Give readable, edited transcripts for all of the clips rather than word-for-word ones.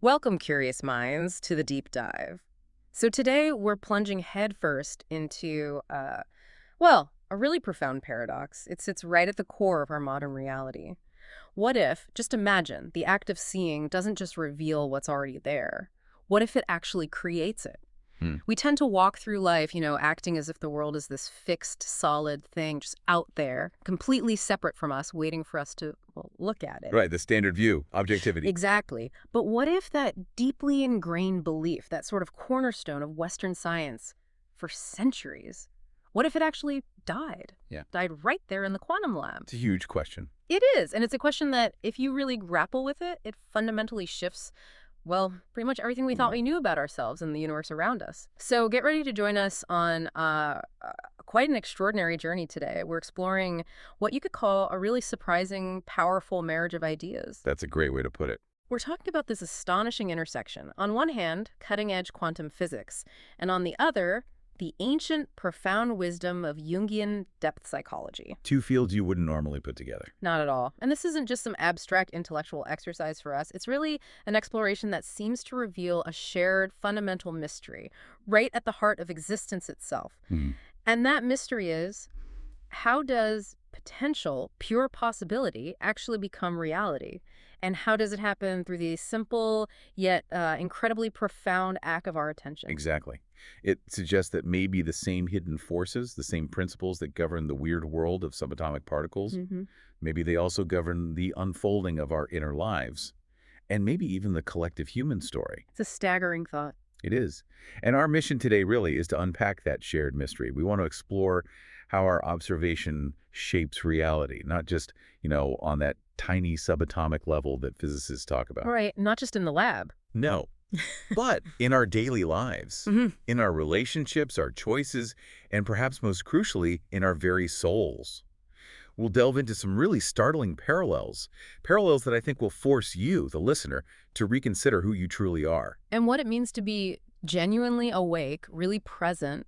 Welcome, curious minds, to the deep dive. So today we're plunging headfirst into, a really profound paradox. It sits right at the core of our modern reality. What if, just imagine, the act of seeing doesn't just reveal what's already there? What if it actually creates it? Hmm. We tend to walk through life, acting as if the world is this fixed, solid thing just out there, completely separate from us, waiting for us to, well, look at it. Right, the standard view, objectivity. Exactly. But what if that deeply ingrained belief, that sort of cornerstone of Western science for centuries, what if it actually died? Yeah. Died right there in the quantum lab? It's a huge question. It is. And it's a question that, if you really grapple with it, it fundamentally shifts, well, pretty much everything we thought we knew about ourselves and the universe around us. So get ready to join us on quite an extraordinary journey today. We're exploring what you could call a really surprising, powerful marriage of ideas. That's a great way to put it. We're talking about this astonishing intersection. On one hand, cutting-edge quantum physics, and on the other, the ancient, profound wisdom of Jungian depth psychology. Two fields you wouldn't normally put together. Not at all. And this isn't just some abstract intellectual exercise for us. It's really an exploration that seems to reveal a shared fundamental mystery right at the heart of existence itself. Hmm. And that mystery is, how does potential, pure possibility, actually become reality? And how does it happen through the simple yet incredibly profound act of our attention? Exactly. It suggests that maybe the same hidden forces, the same principles that govern the weird world of subatomic particles, maybe they also govern the unfolding of our inner lives, and maybe even the collective human story. It's a staggering thought. It is. And our mission today really is to unpack that shared mystery. We want to explore how our observation shapes reality, not just, on that tiny subatomic level that physicists talk about. Right, not just in the lab. No, but in our daily lives, in our relationships, our choices, and perhaps most crucially, in our very souls. We'll delve into some really startling parallels that I think will force you, the listener, to reconsider who you truly are. And what it means to be genuinely awake, really present,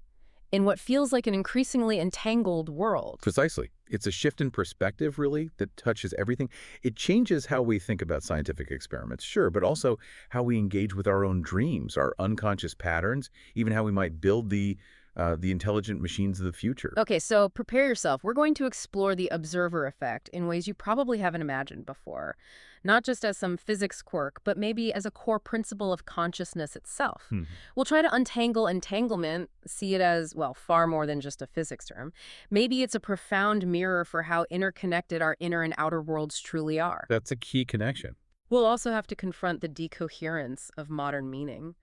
in what feels like an increasingly entangled world. Precisely. It's a shift in perspective, really, that touches everything. It changes how we think about scientific experiments, sure, but also how we engage with our own dreams, our unconscious patterns, even how we might build the intelligent machines of the future. Okay, so prepare yourself. We're going to explore the observer effect in ways you probably haven't imagined before. Not just as some physics quirk, but maybe as a core principle of consciousness itself. We'll try to untangle entanglement, see it as, well, far more than just a physics term. Maybe it's a profound mirror for how interconnected our inner and outer worlds truly are. That's a key connection. We'll also have to confront the decoherence of modern meaning.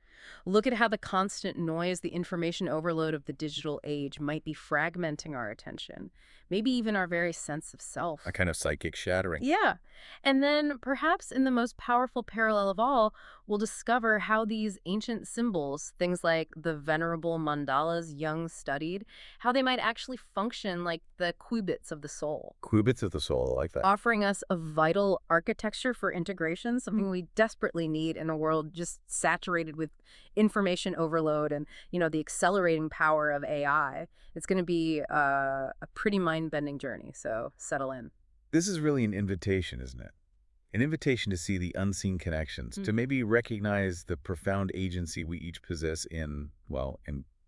Look at how the constant noise, the information overload of the digital age might be fragmenting our attention, maybe even our very sense of self. A kind of psychic shattering. Yeah. And then perhaps in the most powerful parallel of all, we'll discover how these ancient symbols, things like the venerable mandalas Jung studied, how they might actually function like the qubits of the soul. Qubits of the soul, I like that. Offering us a vital architecture for integration, something we desperately need in a world just saturated with information overload and, the accelerating power of AI. It's going to be a pretty mind-bending journey, so settle in. This is really an invitation, isn't it? An invitation to see the unseen connections, to maybe recognize the profound agency we each possess in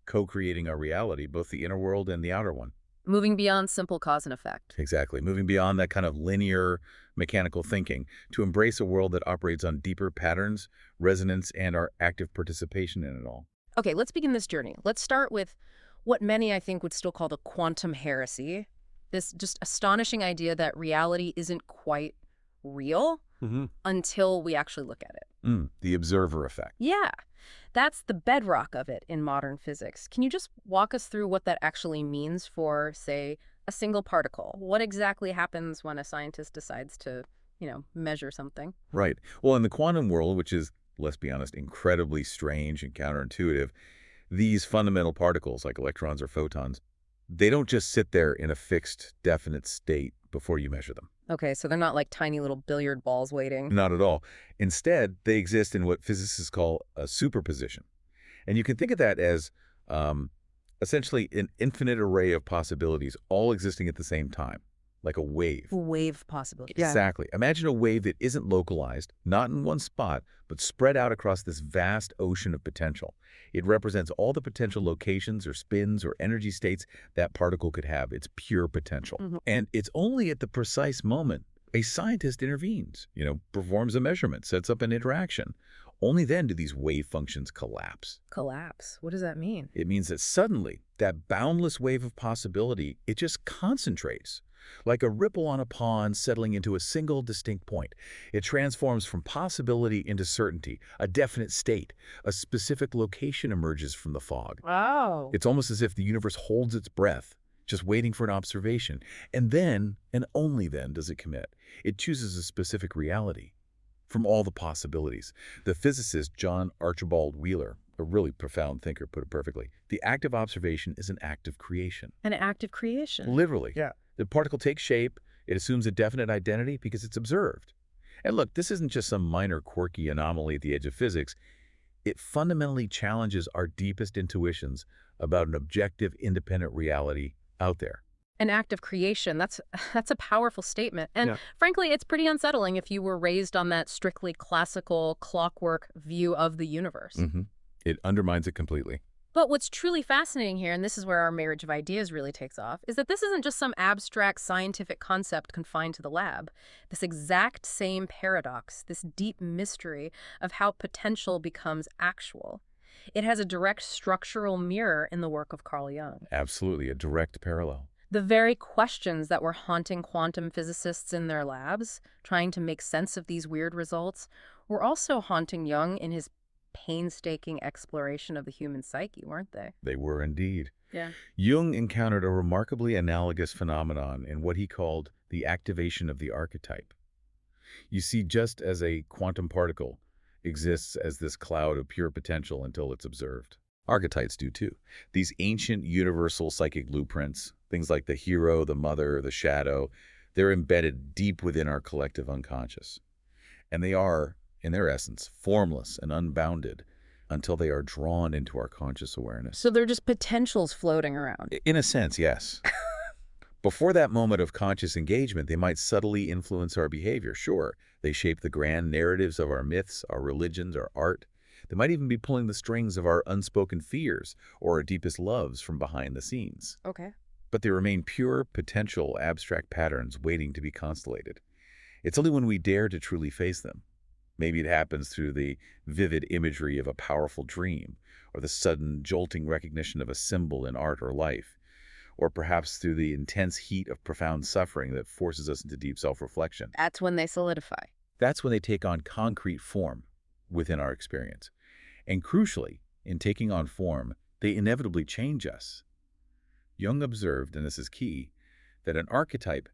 co-creating our reality, both the inner world and the outer one. Moving beyond simple cause and effect. Exactly. Moving beyond that kind of linear, mechanical thinking to embrace a world that operates on deeper patterns, resonance, and our active participation in it all. Okay, let's begin this journey. Let's start with what many, I think, would still call the quantum heresy. This just astonishing idea that reality isn't quite real until we actually look at it. The observer effect. Yeah, that's the bedrock of it in modern physics. Can you just walk us through what that actually means for, say, a single particle? What exactly happens when a scientist decides to, measure something? Right. Well, in the quantum world, which is, let's be honest, incredibly strange and counterintuitive, these fundamental particles, like electrons or photons, they don't just sit there in a fixed, definite state before you measure them. Okay, so they're not like tiny little billiard balls waiting. Not at all. Instead, they exist in what physicists call a superposition. And you can think of that as essentially an infinite array of possibilities all existing at the same time. like a wave. Wave possibilities. Exactly. Imagine a wave that isn't localized, not in one spot, but spread out across this vast ocean of potential. It represents all the potential locations or spins or energy states that particle could have. It's pure potential. And it's only at the precise moment a scientist intervenes, performs a measurement, sets up an interaction. Only then do these wave functions collapse. Collapse? What does that mean? It means that suddenly, that boundless wave of possibility, it just concentrates. Like a ripple on a pond settling into a single distinct point. It transforms from possibility into certainty, a definite state. A specific location emerges from the fog. Oh. It's almost as if the universe holds its breath, just waiting for an observation. And then, and only then, does it commit. It chooses a specific reality from all the possibilities. The physicist John Archibald Wheeler, a really profound thinker, put it perfectly. The act of observation is an act of creation. An act of creation. Literally. Yeah. The particle takes shape, it assumes a definite identity because it's observed. And look, this isn't just some minor quirky anomaly at the edge of physics. It fundamentally challenges our deepest intuitions about an objective, independent reality out there. An act of creation. That's a powerful statement. And frankly, it's pretty unsettling if you were raised on that strictly classical clockwork view of the universe. It undermines it completely. But what's truly fascinating here, and this is where our marriage of ideas really takes off, is that this isn't just some abstract scientific concept confined to the lab. This exact same paradox, this deep mystery of how potential becomes actual. It has a direct structural mirror in the work of Carl Jung. Absolutely, a direct parallel. The very questions that were haunting quantum physicists in their labs, trying to make sense of these weird results, were also haunting Jung in his painstaking exploration of the human psyche, weren't they? They were indeed. Yeah. Jung encountered a remarkably analogous phenomenon in what he called the activation of the archetype. You see, just as a quantum particle exists as this cloud of pure potential until it's observed, archetypes do too. These ancient universal psychic blueprints, things like the hero, the mother, the shadow, they're embedded deep within our collective unconscious. And they are, in their essence, formless and unbounded until they are drawn into our conscious awareness. So they're just potentials floating around. In a sense, yes. Before that moment of conscious engagement, they might subtly influence our behavior. Sure, they shape the grand narratives of our myths, our religions, our art. They might even be pulling the strings of our unspoken fears or our deepest loves from behind the scenes. Okay. But they remain pure, potential, abstract patterns waiting to be constellated. It's only when we dare to truly face them. Maybe it happens through the vivid imagery of a powerful dream, or the sudden jolting recognition of a symbol in art or life, or perhaps through the intense heat of profound suffering that forces us into deep self-reflection. That's when they solidify. That's when they take on concrete form within our experience. And crucially, in taking on form, they inevitably change us. Jung observed, and this is key, that an archetype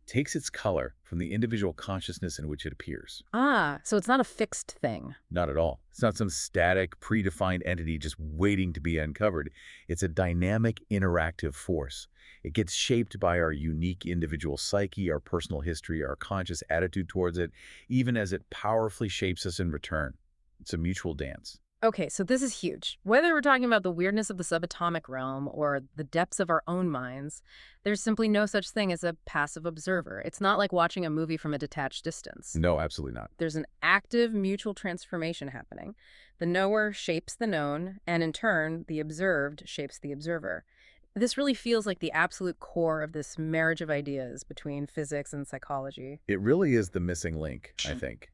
takes its color from the individual consciousness in which it appears. Ah, so it's not a fixed thing. Not at all. It's not some static, predefined entity just waiting to be uncovered. It's a dynamic, interactive force. It gets shaped by our unique individual psyche, our personal history, our conscious attitude towards it, even as it powerfully shapes us in return. It's a mutual dance. Okay, so this is huge. Whether we're talking about the weirdness of the subatomic realm or the depths of our own minds, there's simply no such thing as a passive observer. It's not like watching a movie from a detached distance. No, absolutely not. There's an active mutual transformation happening. The knower shapes the known, and in turn, the observed shapes the observer. This really feels like the absolute core of this marriage of ideas between physics and psychology. It really is the missing link, I think.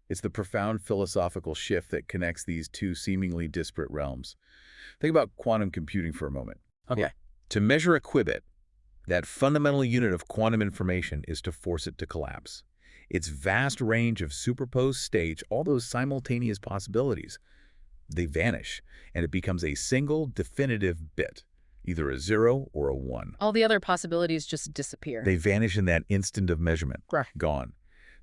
It's the profound philosophical shift that connects these two seemingly disparate realms. Think about quantum computing for a moment. Okay. To measure a qubit, that fundamental unit of quantum information is to force it to collapse. Its vast range of superposed states, all those simultaneous possibilities, they vanish, and it becomes a single definitive bit, either a 0 or a 1. All the other possibilities just disappear. They vanish in that instant of measurement. Right. Gone.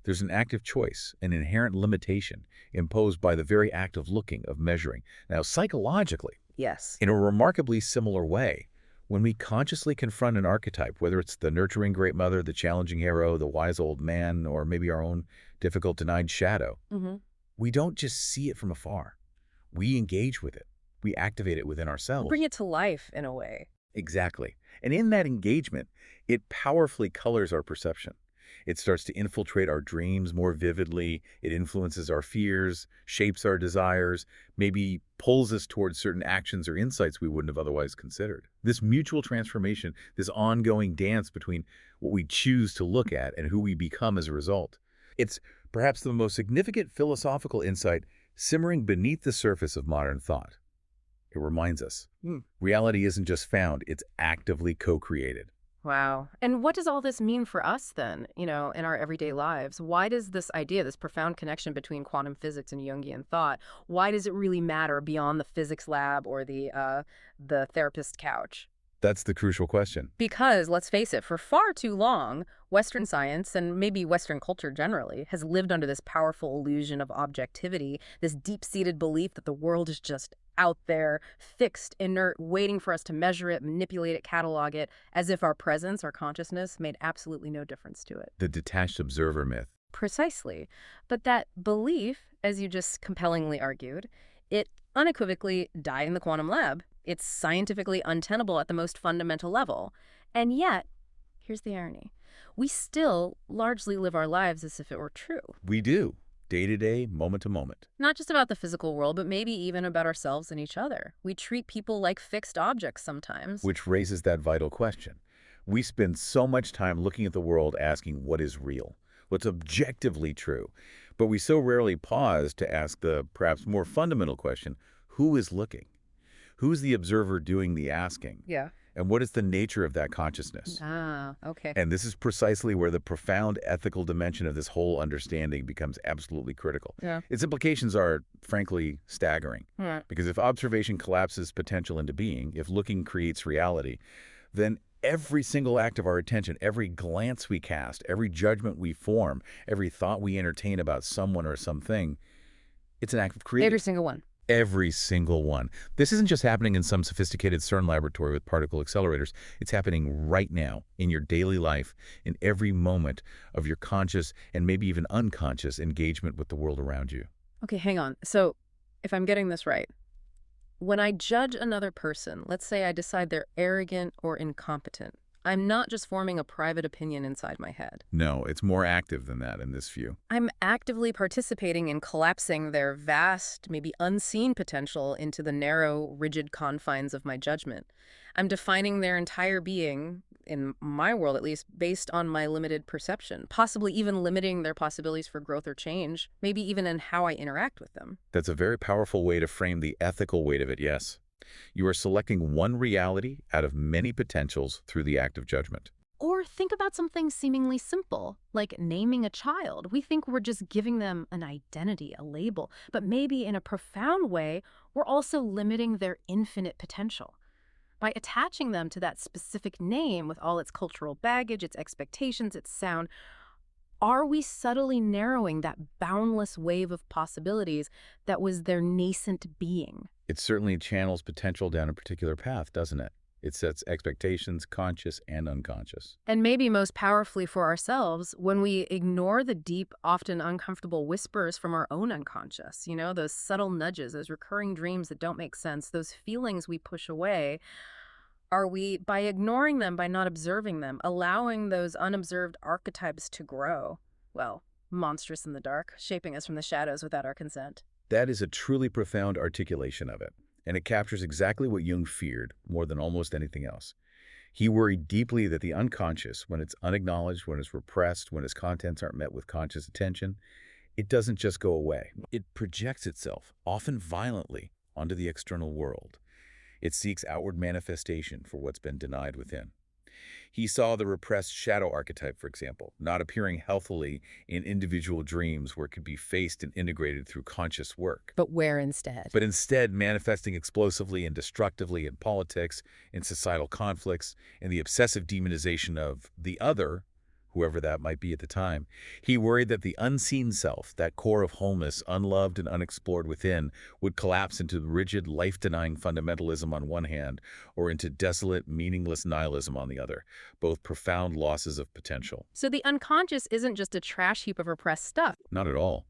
There's an active choice, an inherent limitation imposed by the very act of looking, of measuring. Now, psychologically, Yes. in a remarkably similar way, when we consciously confront an archetype, whether it's the nurturing great mother, the challenging hero, the wise old man, or maybe our own difficult denied shadow, we don't just see it from afar. We engage with it. We activate it within ourselves. Bring it to life in a way. Exactly. And in that engagement, it powerfully colors our perception. It starts to infiltrate our dreams more vividly. It influences our fears, shapes our desires, maybe pulls us towards certain actions or insights we wouldn't have otherwise considered. This mutual transformation, this ongoing dance between what we choose to look at and who we become as a result. It's perhaps the most significant philosophical insight simmering beneath the surface of modern thought. It reminds us, reality isn't just found, it's actively co-created. Wow. And what does all this mean for us then, in our everyday lives? Why does this idea, this profound connection between quantum physics and Jungian thought, why does it really matter beyond the physics lab or the therapist's couch? That's the crucial question. Because, let's face it, for far too long, Western science, and maybe Western culture generally, has lived under this powerful illusion of objectivity, this deep-seated belief that the world is just out there, fixed, inert, waiting for us to measure it, manipulate it, catalog it, as if our presence, our consciousness, made absolutely no difference to it. The detached observer myth. Precisely. But that belief, as you just compellingly argued, it unequivocally died in the quantum lab. It's scientifically untenable at the most fundamental level. And yet, here's the irony. We still largely live our lives as if it were true. We do. Day to day, moment to moment. Not just about the physical world, but maybe even about ourselves and each other. We treat people like fixed objects sometimes. Which raises that vital question. We spend so much time looking at the world asking what is real, what's objectively true. But we so rarely pause to ask the perhaps more fundamental question, who is looking? Who's the observer doing the asking? Yeah. And what is the nature of that consciousness? Ah, okay. And this is precisely where the profound ethical dimension of this whole understanding becomes absolutely critical. Yeah. Its implications are, frankly, staggering. Right. Because if observation collapses potential into being, if looking creates reality, then every single act of our attention, every glance we cast, every judgment we form, every thought we entertain about someone or something, it's an act of creation. Every single one. Every single one. This isn't just happening in some sophisticated CERN laboratory with particle accelerators. It's happening right now in your daily life, in every moment of your conscious and maybe even unconscious engagement with the world around you. Okay, hang on. So, if I'm getting this right, when I judge another person, let's say I decide they're arrogant or incompetent, I'm not just forming a private opinion inside my head. No, it's more active than that in this view. I'm actively participating in collapsing their vast, maybe unseen potential into the narrow, rigid confines of my judgment. I'm defining their entire being, in my world at least, based on my limited perception, possibly even limiting their possibilities for growth or change, maybe even in how I interact with them. That's a very powerful way to frame the ethical weight of it, yes. You are selecting one reality out of many potentials through the act of judgment. Or think about something seemingly simple, like naming a child. We think we're just giving them an identity, a label, but maybe in a profound way, we're also limiting their infinite potential. By attaching them to that specific name with all its cultural baggage, its expectations, its sound, are we subtly narrowing that boundless wave of possibilities that was their nascent being? It certainly channels potential down a particular path, doesn't it? It sets expectations, conscious and unconscious. And maybe most powerfully for ourselves, when we ignore the deep, often uncomfortable whispers from our own unconscious, those subtle nudges, those recurring dreams that don't make sense, those feelings we push away, are we, by ignoring them, by not observing them, allowing those unobserved archetypes to grow? Well, monstrous in the dark, shaping us from the shadows without our consent. That is a truly profound articulation of it, and it captures exactly what Jung feared more than almost anything else. He worried deeply that the unconscious, when it's unacknowledged, when it's repressed, when its contents aren't met with conscious attention, it doesn't just go away. It projects itself, often violently, onto the external world. It seeks outward manifestation for what's been denied within. He saw the repressed shadow archetype, for example, not appearing healthily in individual dreams where it could be faced and integrated through conscious work. But where instead? But instead manifesting explosively and destructively in politics, in societal conflicts, in the obsessive demonization of the other, whoever that might be at the time. He worried that the unseen self, that core of wholeness, unloved and unexplored within, would collapse into rigid, life-denying fundamentalism on one hand, or into desolate, meaningless nihilism on the other, both profound losses of potential. So the unconscious isn't just a trash heap of repressed stuff. Not at all.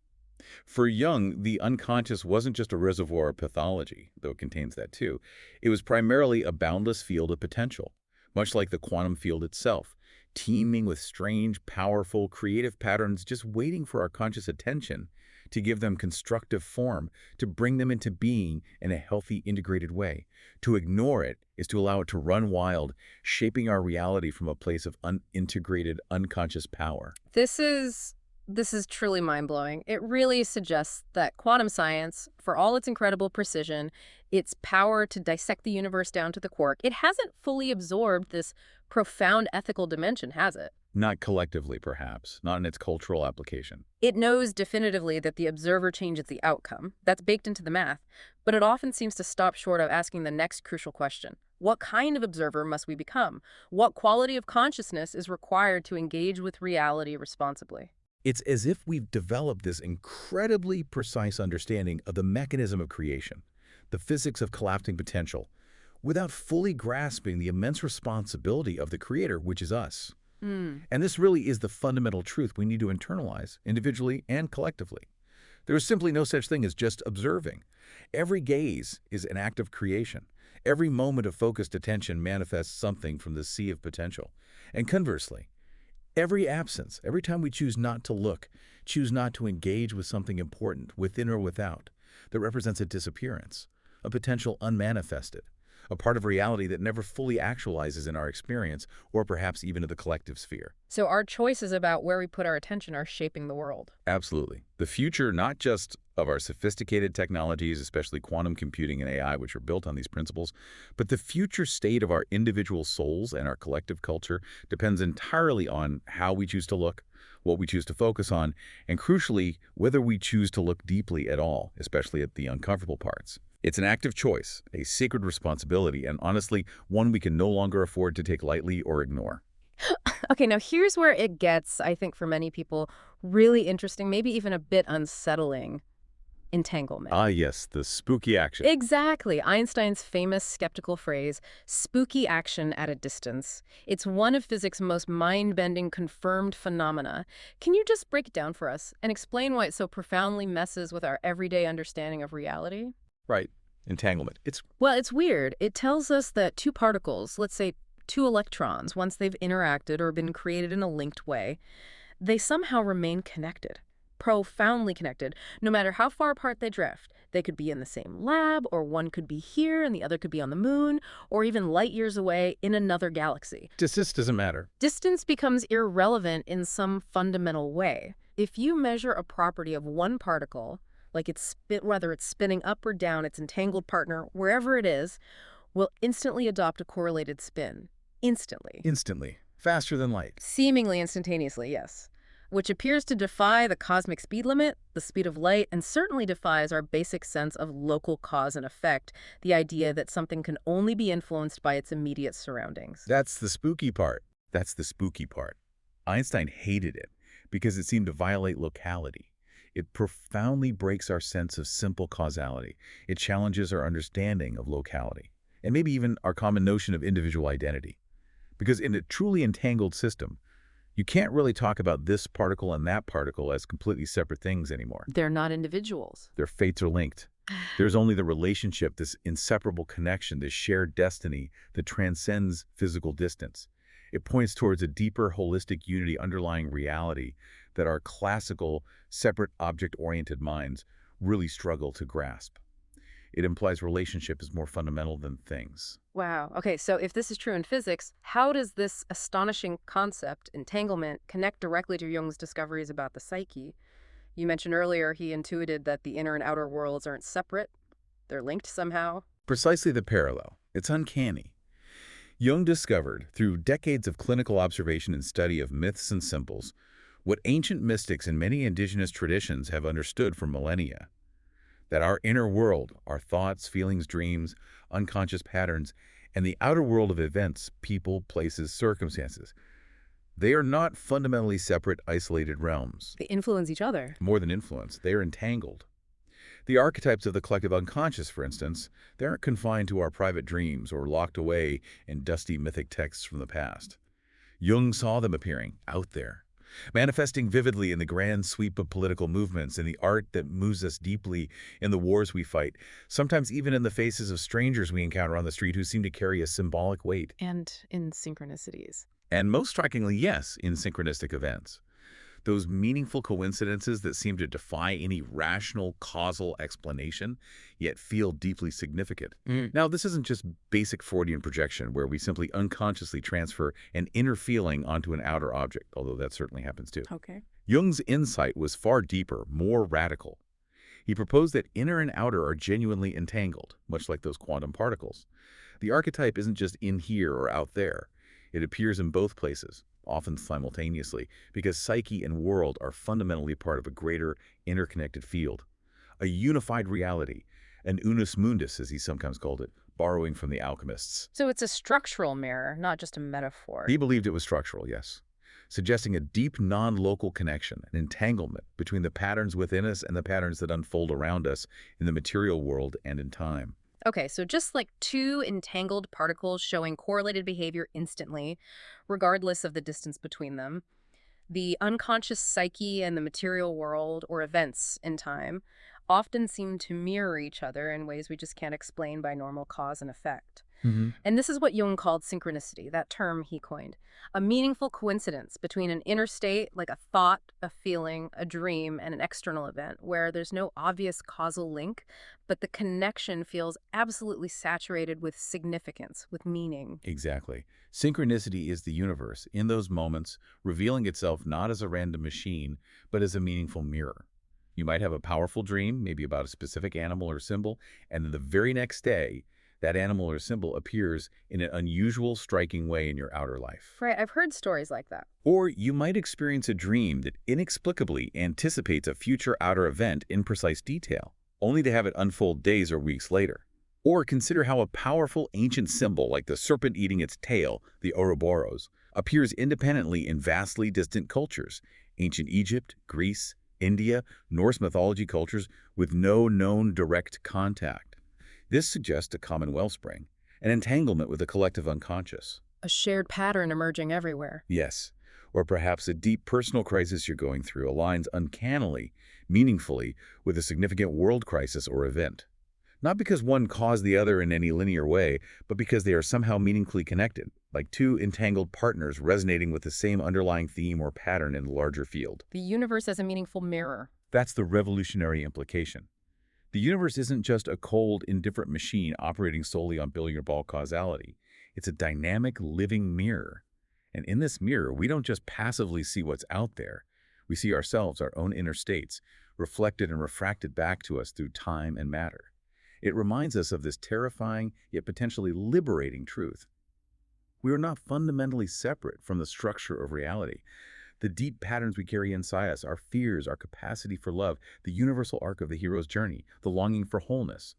For Jung, the unconscious wasn't just a reservoir of pathology, though it contains that too. It was primarily a boundless field of potential. much like the quantum field itself, teeming with strange, powerful, creative patterns just waiting for our conscious attention to give them constructive form, to bring them into being in a healthy, integrated way. To ignore it is to allow it to run wild, shaping our reality from a place of unintegrated, unconscious power. This is truly mind-blowing. It really suggests that quantum science, for all its incredible precision, its power to dissect the universe down to the quark, it hasn't fully absorbed this profound ethical dimension, has it? Not collectively, perhaps, not in its cultural application. It knows definitively that the observer changes the outcome. That's baked into the math. But it often seems to stop short of asking the next crucial question. What kind of observer must we become? What quality of consciousness is required to engage with reality responsibly? It's as if we've developed this incredibly precise understanding of the mechanism of creation, the physics of collapsing potential, without fully grasping the immense responsibility of the creator, which is us. And this really is the fundamental truth we need to internalize, individually and collectively. There is simply no such thing as just observing. Every gaze is an act of creation. Every moment of focused attention manifests something from the sea of potential. And conversely, every absence, every time we choose not to look, choose not to engage with something important, within or without, that represents a disappearance, a potential unmanifested, a part of reality that never fully actualizes in our experience, or perhaps even in the collective sphere. So our choices about where we put our attention are shaping the world. Absolutely. The future, not just of our sophisticated technologies, especially quantum computing and AI, which are built on these principles, but the future state of our individual souls and our collective culture depends entirely on how we choose to look, what we choose to focus on, and crucially, whether we choose to look deeply at all, especially at the uncomfortable parts. It's an active choice, a sacred responsibility, and honestly, one we can no longer afford to take lightly or ignore. Okay, now here's where it gets, I think for many people, really interesting, maybe even a bit unsettling. Entanglement. Ah, yes, the spooky action. Exactly. Einstein's famous skeptical phrase, spooky action at a distance. It's one of physics' most mind-bending confirmed phenomena. Can you just break it down for us and explain why it so profoundly messes with our everyday understanding of reality? Right. Entanglement. Well, it's weird. It tells us that two particles, let's say two electrons, once they've interacted or been created in a linked way, they somehow remain connected. Profoundly connected, no matter how far apart they drift. They could be in the same lab, or one could be here and the other could be on the moon, or even light years away in another galaxy. Distance doesn't matter. Distance becomes irrelevant in some fundamental way. If you measure a property of one particle, like whether it's spinning up or down, its entangled partner, wherever it is, will instantly adopt a correlated spin. Instantly. Instantly. Faster than light. Seemingly instantaneously, yes. Which appears to defy the cosmic speed limit, the speed of light, and certainly defies our basic sense of local cause and effect, the idea that something can only be influenced by its immediate surroundings. That's the spooky part. Einstein hated it because it seemed to violate locality. It profoundly breaks our sense of simple causality. It challenges our understanding of locality, and maybe even our common notion of individual identity. Because in a truly entangled system, you can't really talk about this particle and that particle as completely separate things anymore. They're not individuals. Their fates are linked. There's only the relationship, this inseparable connection, this shared destiny that transcends physical distance. It points towards a deeper, holistic unity underlying reality that our classical, separate object-oriented minds really struggle to grasp. It implies relationship is more fundamental than things. Wow. Okay, so if this is true in physics, how does this astonishing concept, entanglement, connect directly to Jung's discoveries about the psyche? You mentioned earlier he intuited that the inner and outer worlds aren't separate. They're linked somehow. Precisely the parallel. It's uncanny. Jung discovered, through decades of clinical observation and study of myths and symbols, what ancient mystics and many indigenous traditions have understood for millennia. That our inner world, our thoughts, feelings, dreams, unconscious patterns, and the outer world of events, people, places, circumstances, they are not fundamentally separate, isolated realms. They influence each other. More than influence, they are entangled. The archetypes of the collective unconscious, for instance, they aren't confined to our private dreams or locked away in dusty mythic texts from the past. Jung saw them appearing out there, manifesting vividly in the grand sweep of political movements, in the art that moves us deeply, in the wars we fight, sometimes even in the faces of strangers we encounter on the street who seem to carry a symbolic weight. And in synchronicities. And most strikingly, yes, in synchronistic events. Those meaningful coincidences that seem to defy any rational causal explanation, yet feel deeply significant. Now, this isn't just basic Freudian projection, where we simply unconsciously transfer an inner feeling onto an outer object, although that certainly happens too. Okay. Jung's insight was far deeper, more radical. He proposed that inner and outer are genuinely entangled, much like those quantum particles. The archetype isn't just in here or out there. It appears in both places, often simultaneously, because psyche and world are fundamentally part of a greater, interconnected field. A unified reality, an unus mundus, as he sometimes called it, borrowing from the alchemists. So it's a structural mirror, not just a metaphor. He believed it was structural, yes, suggesting a deep non-local connection, an entanglement between the patterns within us and the patterns that unfold around us in the material world and in time. Okay, so just like two entangled particles showing correlated behavior instantly, regardless of the distance between them, the unconscious psyche and the material world, or events in time, often seem to mirror each other in ways we just can't explain by normal cause and effect. And this is what Jung called synchronicity, that term he coined. A meaningful coincidence between an inner state, like a thought, a feeling, a dream, and an external event, where there's no obvious causal link, but the connection feels absolutely saturated with significance, with meaning. Exactly. Synchronicity is the universe, in those moments, revealing itself not as a random machine, but as a meaningful mirror. You might have a powerful dream, maybe about a specific animal or symbol, and then the very next day, that animal or symbol appears in an unusual, striking way in your outer life. Right, I've heard stories like that. Or you might experience a dream that inexplicably anticipates a future outer event in precise detail, only to have it unfold days or weeks later. Or consider how a powerful ancient symbol like the serpent eating its tail, the Ouroboros, appears independently in vastly distant cultures, ancient Egypt, Greece, India, Norse mythology cultures, with no known direct contact. This suggests a common wellspring, an entanglement with the collective unconscious. A shared pattern emerging everywhere. Yes, or perhaps a deep personal crisis you're going through aligns uncannily, meaningfully, with a significant world crisis or event. Not because one caused the other in any linear way, but because they are somehow meaningfully connected, like two entangled partners resonating with the same underlying theme or pattern in the larger field. The universe as a meaningful mirror. That's the revolutionary implication. The universe isn't just a cold, indifferent machine operating solely on billiard ball causality. It's a dynamic, living mirror. And in this mirror, we don't just passively see what's out there. We see ourselves, our own inner states, reflected and refracted back to us through time and matter. It reminds us of this terrifying, yet potentially liberating truth. We are not fundamentally separate from the structure of reality. The deep patterns we carry inside us, our fears, our capacity for love, the universal arc of the hero's journey, the longing for wholeness.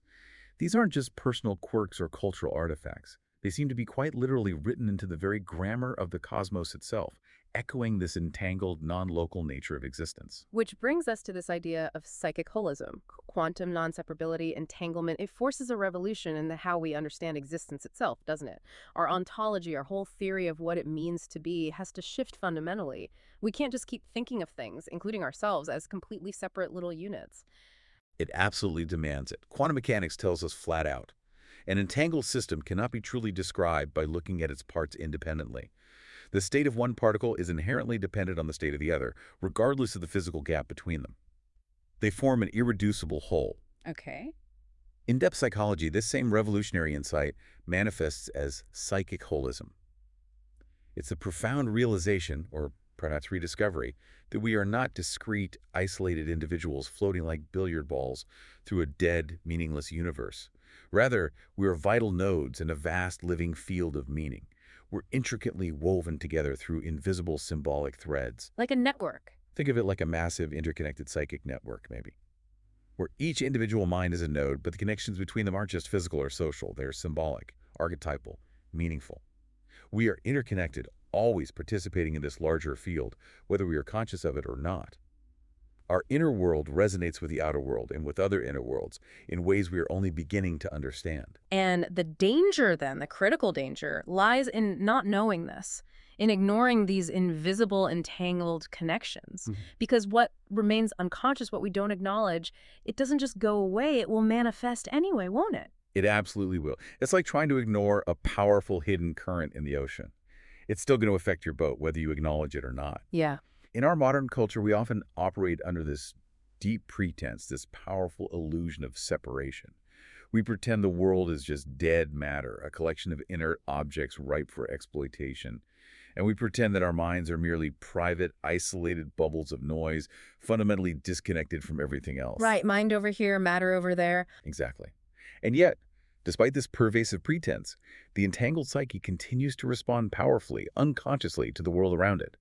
These aren't just personal quirks or cultural artifacts. They seem to be quite literally written into the very grammar of the cosmos itself, echoing this entangled, non-local nature of existence. Which brings us to this idea of psychic holism, quantum non-separability, entanglement. It forces a revolution in how we understand existence itself, doesn't it? Our ontology, our whole theory of what it means to be has to shift fundamentally. We can't just keep thinking of things, including ourselves, as completely separate little units. It absolutely demands it. Quantum mechanics tells us flat out. An entangled system cannot be truly described by looking at its parts independently. The state of one particle is inherently dependent on the state of the other, regardless of the physical gap between them. They form an irreducible whole. Okay. In depth psychology, this same revolutionary insight manifests as psychic holism. It's the profound realization, or perhaps rediscovery, that we are not discrete, isolated individuals floating like billiard balls through a dead, meaningless universe. Rather, we are vital nodes in a vast living field of meaning. We're intricately woven together through invisible symbolic threads. Like a network. Think of it like a massive interconnected psychic network, maybe, where each individual mind is a node, but the connections between them aren't just physical or social. They're symbolic, archetypal, meaningful. We are interconnected, always participating in this larger field, whether we are conscious of it or not. Our inner world resonates with the outer world and with other inner worlds in ways we are only beginning to understand. And the danger then, the critical danger, lies in not knowing this, in ignoring these invisible, entangled connections. Because what remains unconscious, what we don't acknowledge, it doesn't just go away, it will manifest anyway, won't it? It absolutely will. It's like trying to ignore a powerful hidden current in the ocean. It's still going to affect your boat, whether you acknowledge it or not. Yeah. In our modern culture, we often operate under this deep pretense, this powerful illusion of separation. We pretend the world is just dead matter, a collection of inert objects ripe for exploitation. And we pretend that our minds are merely private, isolated bubbles of noise, fundamentally disconnected from everything else. Right, mind over here, matter over there. Exactly. And yet, despite this pervasive pretense, the entangled psyche continues to respond powerfully, unconsciously, to the world around it.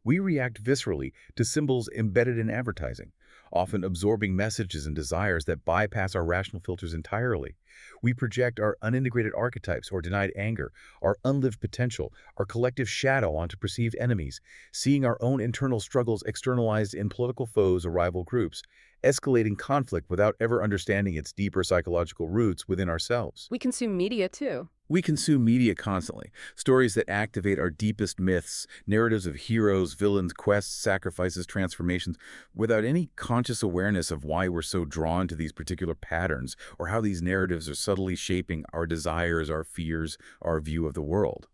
We react viscerally to symbols embedded in advertising, often absorbing messages and desires that bypass our rational filters entirely. We project our unintegrated archetypes or denied anger, our unlived potential, our collective shadow onto perceived enemies, seeing our own internal struggles externalized in political foes or rival groups, escalating conflict without ever understanding its deeper psychological roots within ourselves. We consume media too. We consume media constantly, stories that activate our deepest myths, narratives of heroes, villains, quests, sacrifices, transformations, without any conscious awareness of why we're so drawn to these particular patterns or how these narratives are subtly shaping our desires, our fears, our view of the world.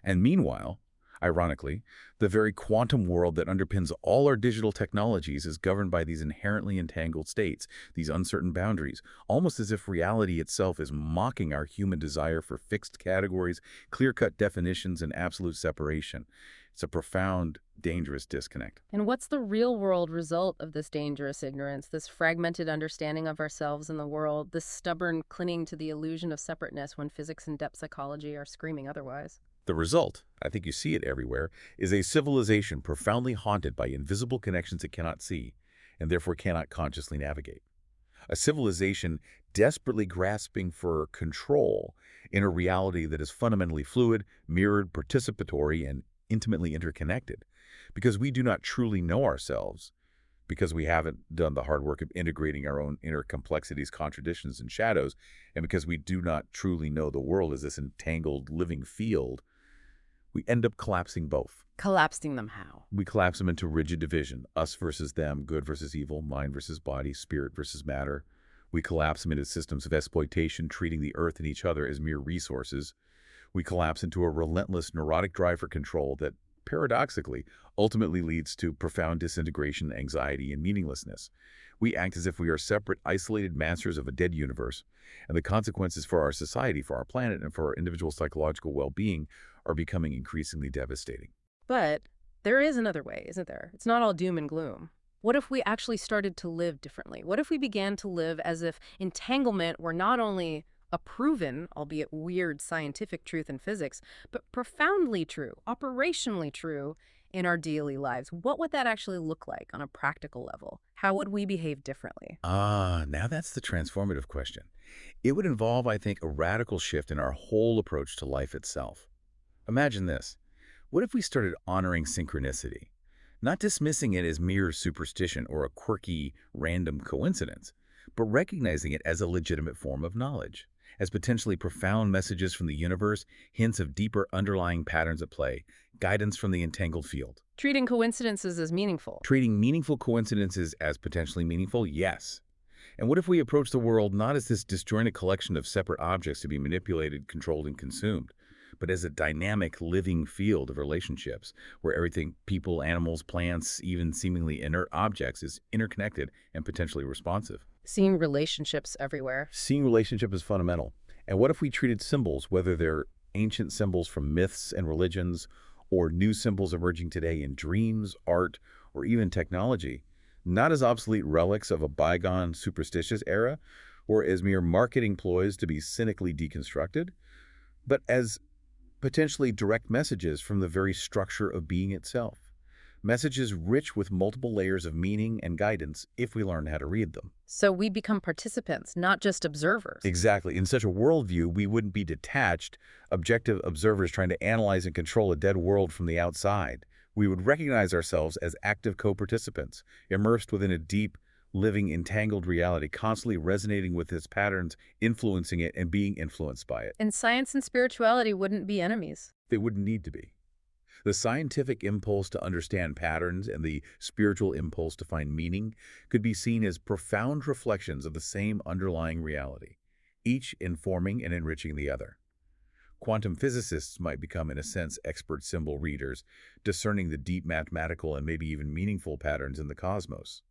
And meanwhile, ironically, the very quantum world that underpins all our digital technologies is governed by these inherently entangled states, these uncertain boundaries, almost as if reality itself is mocking our human desire for fixed categories, clear-cut definitions, and absolute separation. It's a profound, dangerous disconnect. And what's the real-world result of this dangerous ignorance, this fragmented understanding of ourselves and the world, this stubborn clinging to the illusion of separateness when physics and depth psychology are screaming otherwise? The result, I think you see it everywhere, is a civilization profoundly haunted by invisible connections it cannot see, and therefore cannot consciously navigate. A civilization desperately grasping for control in a reality that is fundamentally fluid, mirrored, participatory, and intimately interconnected. Because we do not truly know ourselves, because we haven't done the hard work of integrating our own inner complexities, contradictions, and shadows, and because we do not truly know the world as this entangled living field, we end up collapsing both. Collapsing them how? We collapse them into rigid division, us versus them, good versus evil, mind versus body, spirit versus matter. We collapse them into systems of exploitation, treating the earth and each other as mere resources. We collapse into a relentless neurotic drive for control that, paradoxically, ultimately leads to profound disintegration, anxiety, and meaninglessness. We act as if we are separate, isolated masters of a dead universe, and the consequences for our society, for our planet, and for our individual psychological well-being are becoming increasingly devastating. But there is another way, isn't there? It's not all doom and gloom. What if we actually started to live differently? What if we began to live as if entanglement were not only a proven, albeit weird, scientific truth in physics, but profoundly true, operationally true in our daily lives? What would that actually look like on a practical level? How would we behave differently? Now that's the transformative question. It would involve, I think, a radical shift in our whole approach to life itself. Imagine this. What if we started honoring synchronicity, not dismissing it as mere superstition or a quirky, random coincidence, but recognizing it as a legitimate form of knowledge, as potentially profound messages from the universe, hints of deeper underlying patterns at play, guidance from the entangled field. Treating coincidences as meaningful. Treating meaningful coincidences as potentially meaningful, yes. And what if we approach the world not as this disjointed collection of separate objects to be manipulated, controlled, and consumed, but as a dynamic, living field of relationships where everything, people, animals, plants, even seemingly inert objects, is interconnected and potentially responsive? Seeing relationships everywhere. Seeing relationship is fundamental. And what if we treated symbols, whether they're ancient symbols from myths and religions, or new symbols emerging today in dreams, art, or even technology, not as obsolete relics of a bygone superstitious era, or as mere marketing ploys to be cynically deconstructed, but as potentially direct messages from the very structure of being itself. Messages rich with multiple layers of meaning and guidance if we learn how to read them. So we become participants, not just observers. Exactly. In such a worldview, we wouldn't be detached, objective observers trying to analyze and control a dead world from the outside. We would recognize ourselves as active co-participants, immersed within a deep, living, entangled reality, constantly resonating with its patterns, influencing it, and being influenced by it. And science and spirituality wouldn't be enemies. They wouldn't need to be. The scientific impulse to understand patterns and the spiritual impulse to find meaning could be seen as profound reflections of the same underlying reality, each informing and enriching the other. Quantum physicists might become, in a sense, expert symbol readers, discerning the deep mathematical and maybe even meaningful patterns in the cosmos,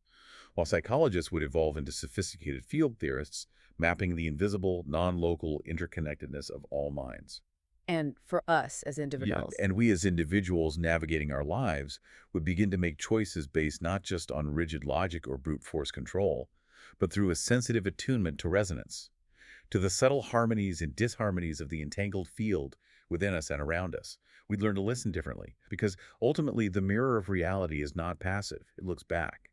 while psychologists would evolve into sophisticated field theorists, mapping the invisible, non-local interconnectedness of all minds. And for us as Yeah, individuals. and we as individuals navigating our lives would begin to make choices based not just on rigid logic or brute force control, but through a sensitive attunement to resonance, to the subtle harmonies and disharmonies of the entangled field within us and around us. We'd learn to listen differently, because ultimately the mirror of reality is not passive, it looks back.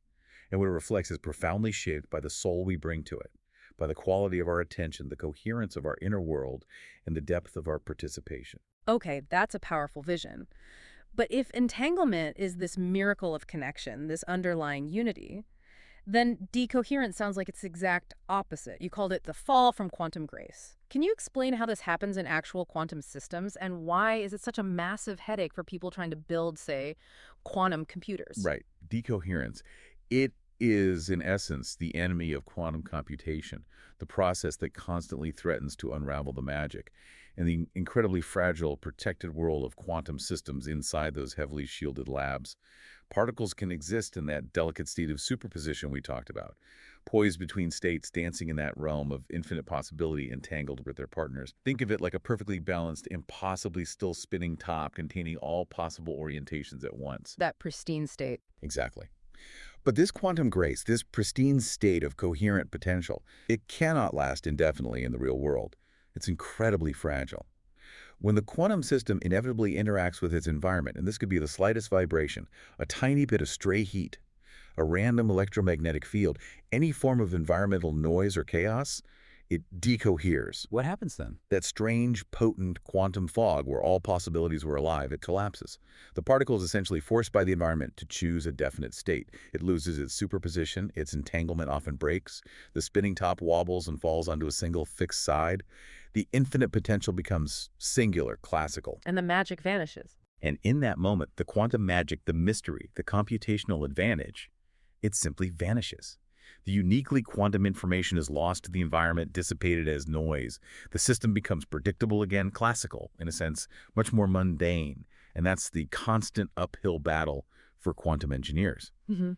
And what it reflects is profoundly shaped by the soul we bring to it, by the quality of our attention, the coherence of our inner world, and the depth of our participation. Okay, that's a powerful vision. But if entanglement is this miracle of connection, this underlying unity, then decoherence sounds like its exact opposite. You called it the fall from quantum grace. Can you explain how this happens in actual quantum systems, and why is it such a massive headache for people trying to build, say, quantum computers? Right. Decoherence. It is, in essence, the enemy of quantum computation, the process that constantly threatens to unravel the magic, and the incredibly fragile, protected world of quantum systems inside those heavily shielded labs. Particles can exist in that delicate state of superposition we talked about, poised between states, dancing in that realm of infinite possibility, entangled with their partners. Think of it like a perfectly balanced, impossibly still spinning top containing all possible orientations at once. That pristine state. Exactly. But this quantum grace, this pristine state of coherent potential, it cannot last indefinitely in the real world. It's incredibly fragile. When the quantum system inevitably interacts with its environment, and this could be the slightest vibration, a tiny bit of stray heat, a random electromagnetic field, any form of environmental noise or chaos, it decoheres. What happens then? That strange, potent quantum fog where all possibilities were alive, it collapses. The particle is essentially forced by the environment to choose a definite state. It loses its superposition, its entanglement often breaks, the spinning top wobbles and falls onto a single fixed side. The infinite potential becomes singular, classical. And the magic vanishes. And in that moment, the quantum magic, the mystery, the computational advantage, it simply vanishes. The uniquely quantum information is lost to the environment, dissipated as noise. The system becomes predictable again, classical, in a sense, much more mundane. And that's the constant uphill battle for quantum engineers.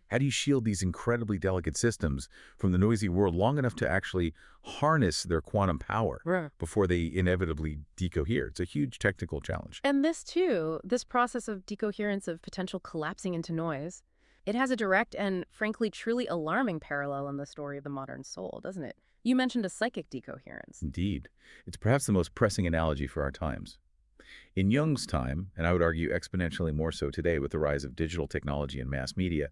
How do you shield these incredibly delicate systems from the noisy world long enough to actually harness their quantum power before they inevitably decohere? It's a huge technical challenge. And this, too, this process of decoherence, of potential collapsing into noise, it has a direct and, frankly, truly alarming parallel in the story of the modern soul, doesn't it? You mentioned a psychic decoherence. Indeed. It's perhaps the most pressing analogy for our times. In Jung's time, and I would argue exponentially more so today with the rise of digital technology and mass media,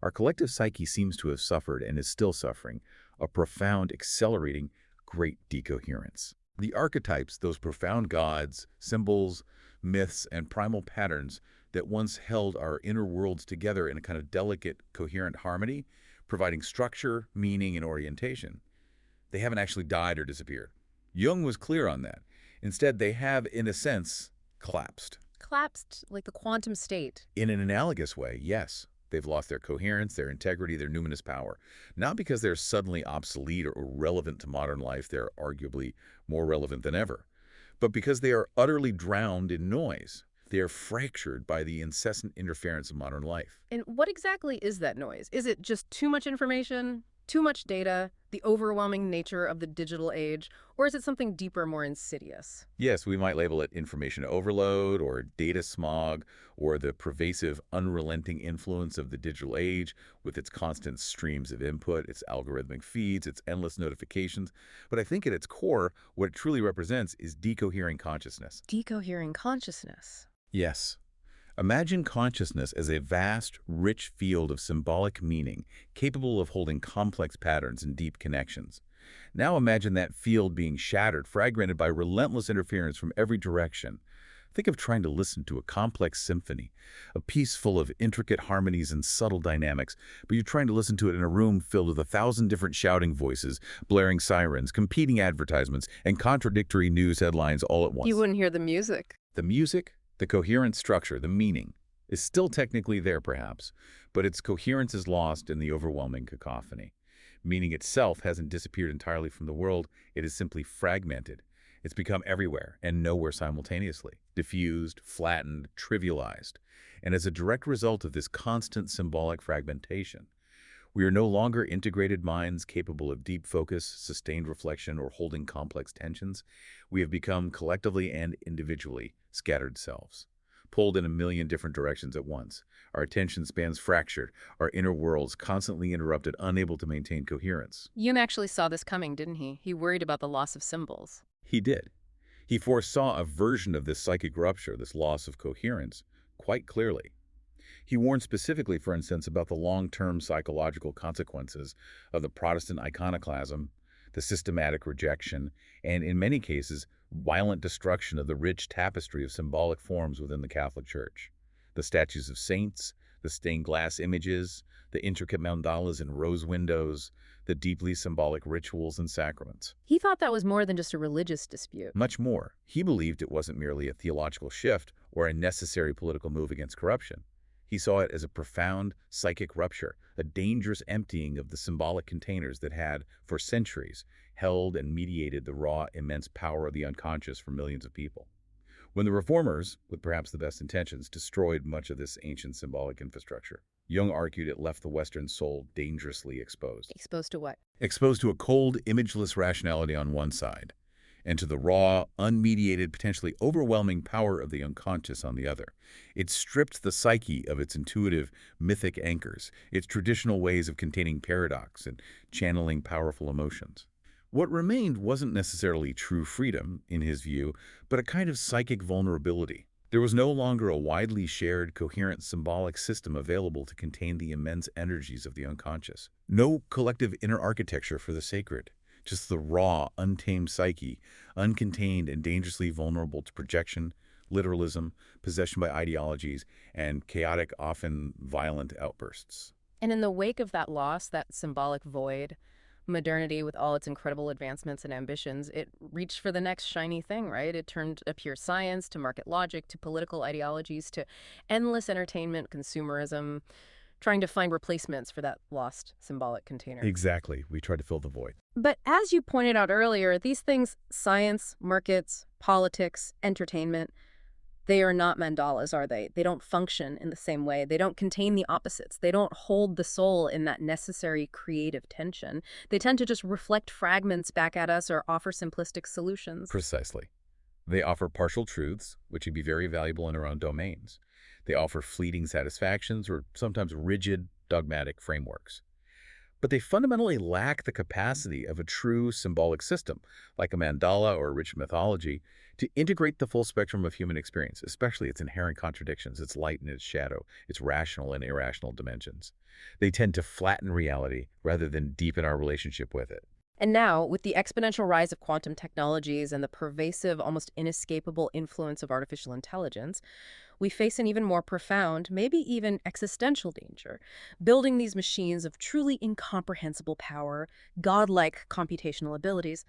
our collective psyche seems to have suffered, and is still suffering, a profound, accelerating, great decoherence. The archetypes, those profound gods, symbols, myths, and primal patterns that once held our inner worlds together in a kind of delicate, coherent harmony, providing structure, meaning, and orientation, they haven't actually died or disappeared. Jung was clear on that. Instead, they have, in a sense, collapsed. Collapsed like the quantum state. In an analogous way, yes. They've lost their coherence, their integrity, their numinous power. Not because they're suddenly obsolete or irrelevant to modern life, they're arguably more relevant than ever, but because they are utterly drowned in noise. They are fractured by the incessant interference of modern life. And what exactly is that noise? Is it just too much information, too much data, the overwhelming nature of the digital age, or is it something deeper, more insidious? Yes, we might label it information overload or data smog or the pervasive, unrelenting influence of the digital age with its constant streams of input, its algorithmic feeds, its endless notifications. But I think at its core, what it truly represents is decohering consciousness. Decohering consciousness. Yes. Imagine consciousness as a vast, rich field of symbolic meaning, capable of holding complex patterns and deep connections. Now imagine that field being shattered, fragmented by relentless interference from every direction. Think of trying to listen to a complex symphony, a piece full of intricate harmonies and subtle dynamics, but you're trying to listen to it in a room filled with 1,000 different shouting voices, blaring sirens, competing advertisements, and contradictory news headlines all at once. You wouldn't hear the music. The music, the coherent structure, the meaning, is still technically there perhaps, but its coherence is lost in the overwhelming cacophony. Meaning itself hasn't disappeared entirely from the world, it is simply fragmented. It's become everywhere and nowhere simultaneously, diffused, flattened, trivialized. And as a direct result of this constant symbolic fragmentation, we are no longer integrated minds capable of deep focus, sustained reflection, or holding complex tensions. We have become collectively and individually scattered selves, pulled in a million different directions at once. Our attention spans fractured, our inner worlds constantly interrupted, unable to maintain coherence. Jung actually saw this coming, didn't he? He worried about the loss of symbols. He did. He foresaw a version of this psychic rupture, this loss of coherence, quite clearly. He warned specifically, for instance, about the long-term psychological consequences of the Protestant iconoclasm, the systematic rejection, and in many cases, violent destruction of the rich tapestry of symbolic forms within the Catholic Church. The statues of saints, the stained glass images, the intricate mandalas in rose windows, the deeply symbolic rituals and sacraments. He thought that was more than just a religious dispute. Much more. He believed it wasn't merely a theological shift or a necessary political move against corruption. He saw it as a profound psychic rupture, a dangerous emptying of the symbolic containers that had, for centuries, held and mediated the raw, immense power of the unconscious for millions of people. When the Reformers, with perhaps the best intentions, destroyed much of this ancient symbolic infrastructure, Jung argued it left the Western soul dangerously exposed. Exposed to what? Exposed to a cold, imageless rationality on one side, and to the raw, unmediated, potentially overwhelming power of the unconscious on the other. It stripped the psyche of its intuitive, mythic anchors, its traditional ways of containing paradox and channeling powerful emotions. What remained wasn't necessarily true freedom, in his view, but a kind of psychic vulnerability. There was no longer a widely shared, coherent symbolic system available to contain the immense energies of the unconscious. No collective inner architecture for the sacred. Just the raw, untamed psyche, uncontained and dangerously vulnerable to projection, literalism, possession by ideologies, and chaotic, often violent outbursts. And in the wake of that loss, that symbolic void, modernity, with all its incredible advancements and ambitions, it reached for the next shiny thing, right? It turned a pure science to market logic to political ideologies to endless entertainment, consumerism, trying to find replacements for that lost symbolic container. Exactly. We tried to fill the void. But as you pointed out earlier, these things, science, markets, politics, entertainment, they are not mandalas, are they? They don't function in the same way. They don't contain the opposites. They don't hold the soul in that necessary creative tension. They tend to just reflect fragments back at us or offer simplistic solutions. Precisely. They offer partial truths, which would be very valuable in their own domains. They offer fleeting satisfactions or sometimes rigid, dogmatic frameworks. But they fundamentally lack the capacity of a true symbolic system, like a mandala or a rich mythology, to integrate the full spectrum of human experience, especially its inherent contradictions, its light and its shadow, its rational and irrational dimensions. They tend to flatten reality rather than deepen our relationship with it. And now, with the exponential rise of quantum technologies and the pervasive, almost inescapable influence of artificial intelligence, we face an even more profound, maybe even existential danger, building these machines of truly incomprehensible power, godlike computational abilities,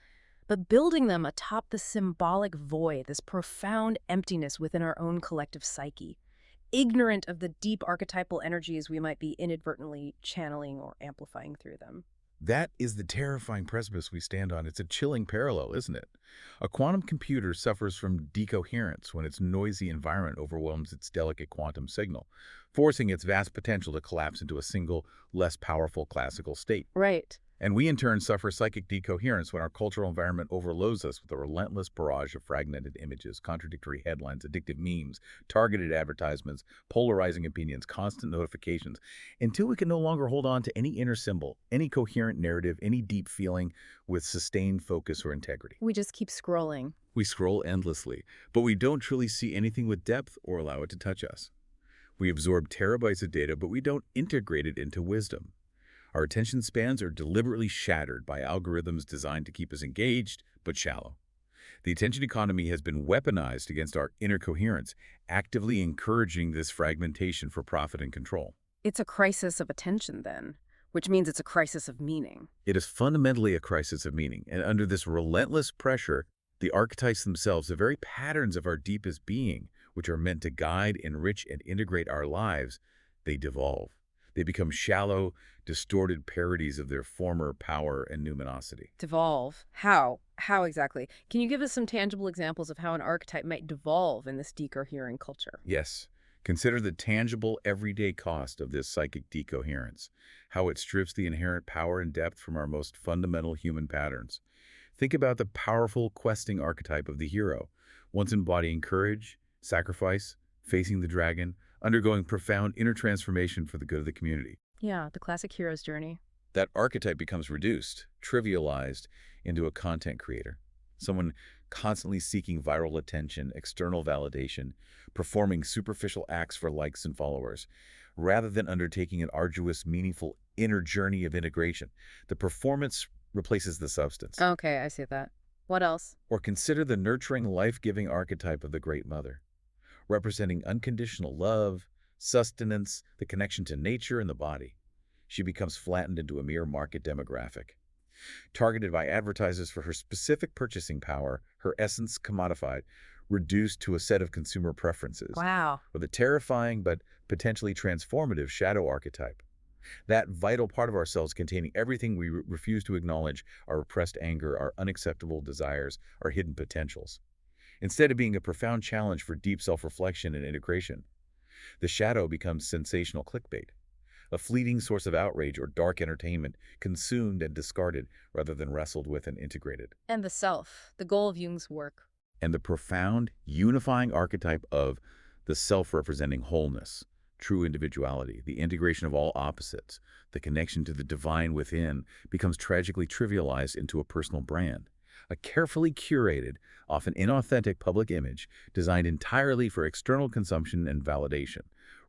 but building them atop the symbolic void, this profound emptiness within our own collective psyche, ignorant of the deep archetypal energies we might be inadvertently channeling or amplifying through them. That is the terrifying precipice we stand on. It's a chilling parallel, isn't it? A quantum computer suffers from decoherence when its noisy environment overwhelms its delicate quantum signal, forcing its vast potential to collapse into a single, less powerful classical state. Right. And we in turn suffer psychic decoherence when our cultural environment overloads us with a relentless barrage of fragmented images, contradictory headlines, addictive memes, targeted advertisements, polarizing opinions, constant notifications, until we can no longer hold on to any inner symbol, any coherent narrative, any deep feeling with sustained focus or integrity. We just keep scrolling. We scroll endlessly, but we don't truly see anything with depth or allow it to touch us. We absorb terabytes of data, but we don't integrate it into wisdom. Our attention spans are deliberately shattered by algorithms designed to keep us engaged, but shallow. The attention economy has been weaponized against our inner coherence, actively encouraging this fragmentation for profit and control. It's a crisis of attention, then, which means it's a crisis of meaning. It is fundamentally a crisis of meaning, and under this relentless pressure, the archetypes themselves, the very patterns of our deepest being, which are meant to guide, enrich, and integrate our lives, they devolve. They become shallow, distorted parodies of their former power and numinosity. Devolve? How? How exactly? Can you give us some tangible examples of how an archetype might devolve in this decoherent culture? Yes, consider the tangible, everyday cost of this psychic decoherence, how it strips the inherent power and depth from our most fundamental human patterns. Think about the powerful questing archetype of the hero, once embodying courage, sacrifice, facing the dragon, undergoing profound inner transformation for the good of the community. Yeah, the classic hero's journey. That archetype becomes reduced, trivialized into a content creator, someone constantly seeking viral attention, external validation, performing superficial acts for likes and followers, rather than undertaking an arduous, meaningful inner journey of integration. The performance replaces the substance. Okay, I see that. What else? Or consider the nurturing, life-giving archetype of the Great Mother, representing unconditional love, sustenance, the connection to nature and the body. She becomes flattened into a mere market demographic. Targeted by advertisers for her specific purchasing power, her essence commodified, reduced to a set of consumer preferences. Wow. Or the terrifying but potentially transformative shadow archetype. That vital part of ourselves containing everything we refuse to acknowledge, our repressed anger, our unacceptable desires, our hidden potentials. Instead of being a profound challenge for deep self-reflection and integration, the shadow becomes sensational clickbait, a fleeting source of outrage or dark entertainment, consumed and discarded rather than wrestled with and integrated. And the self, the goal of Jung's work. And the profound, unifying archetype of the self-representing wholeness, true individuality, the integration of all opposites, the connection to the divine within, becomes tragically trivialized into a personal brand. A carefully curated, often inauthentic public image designed entirely for external consumption and validation,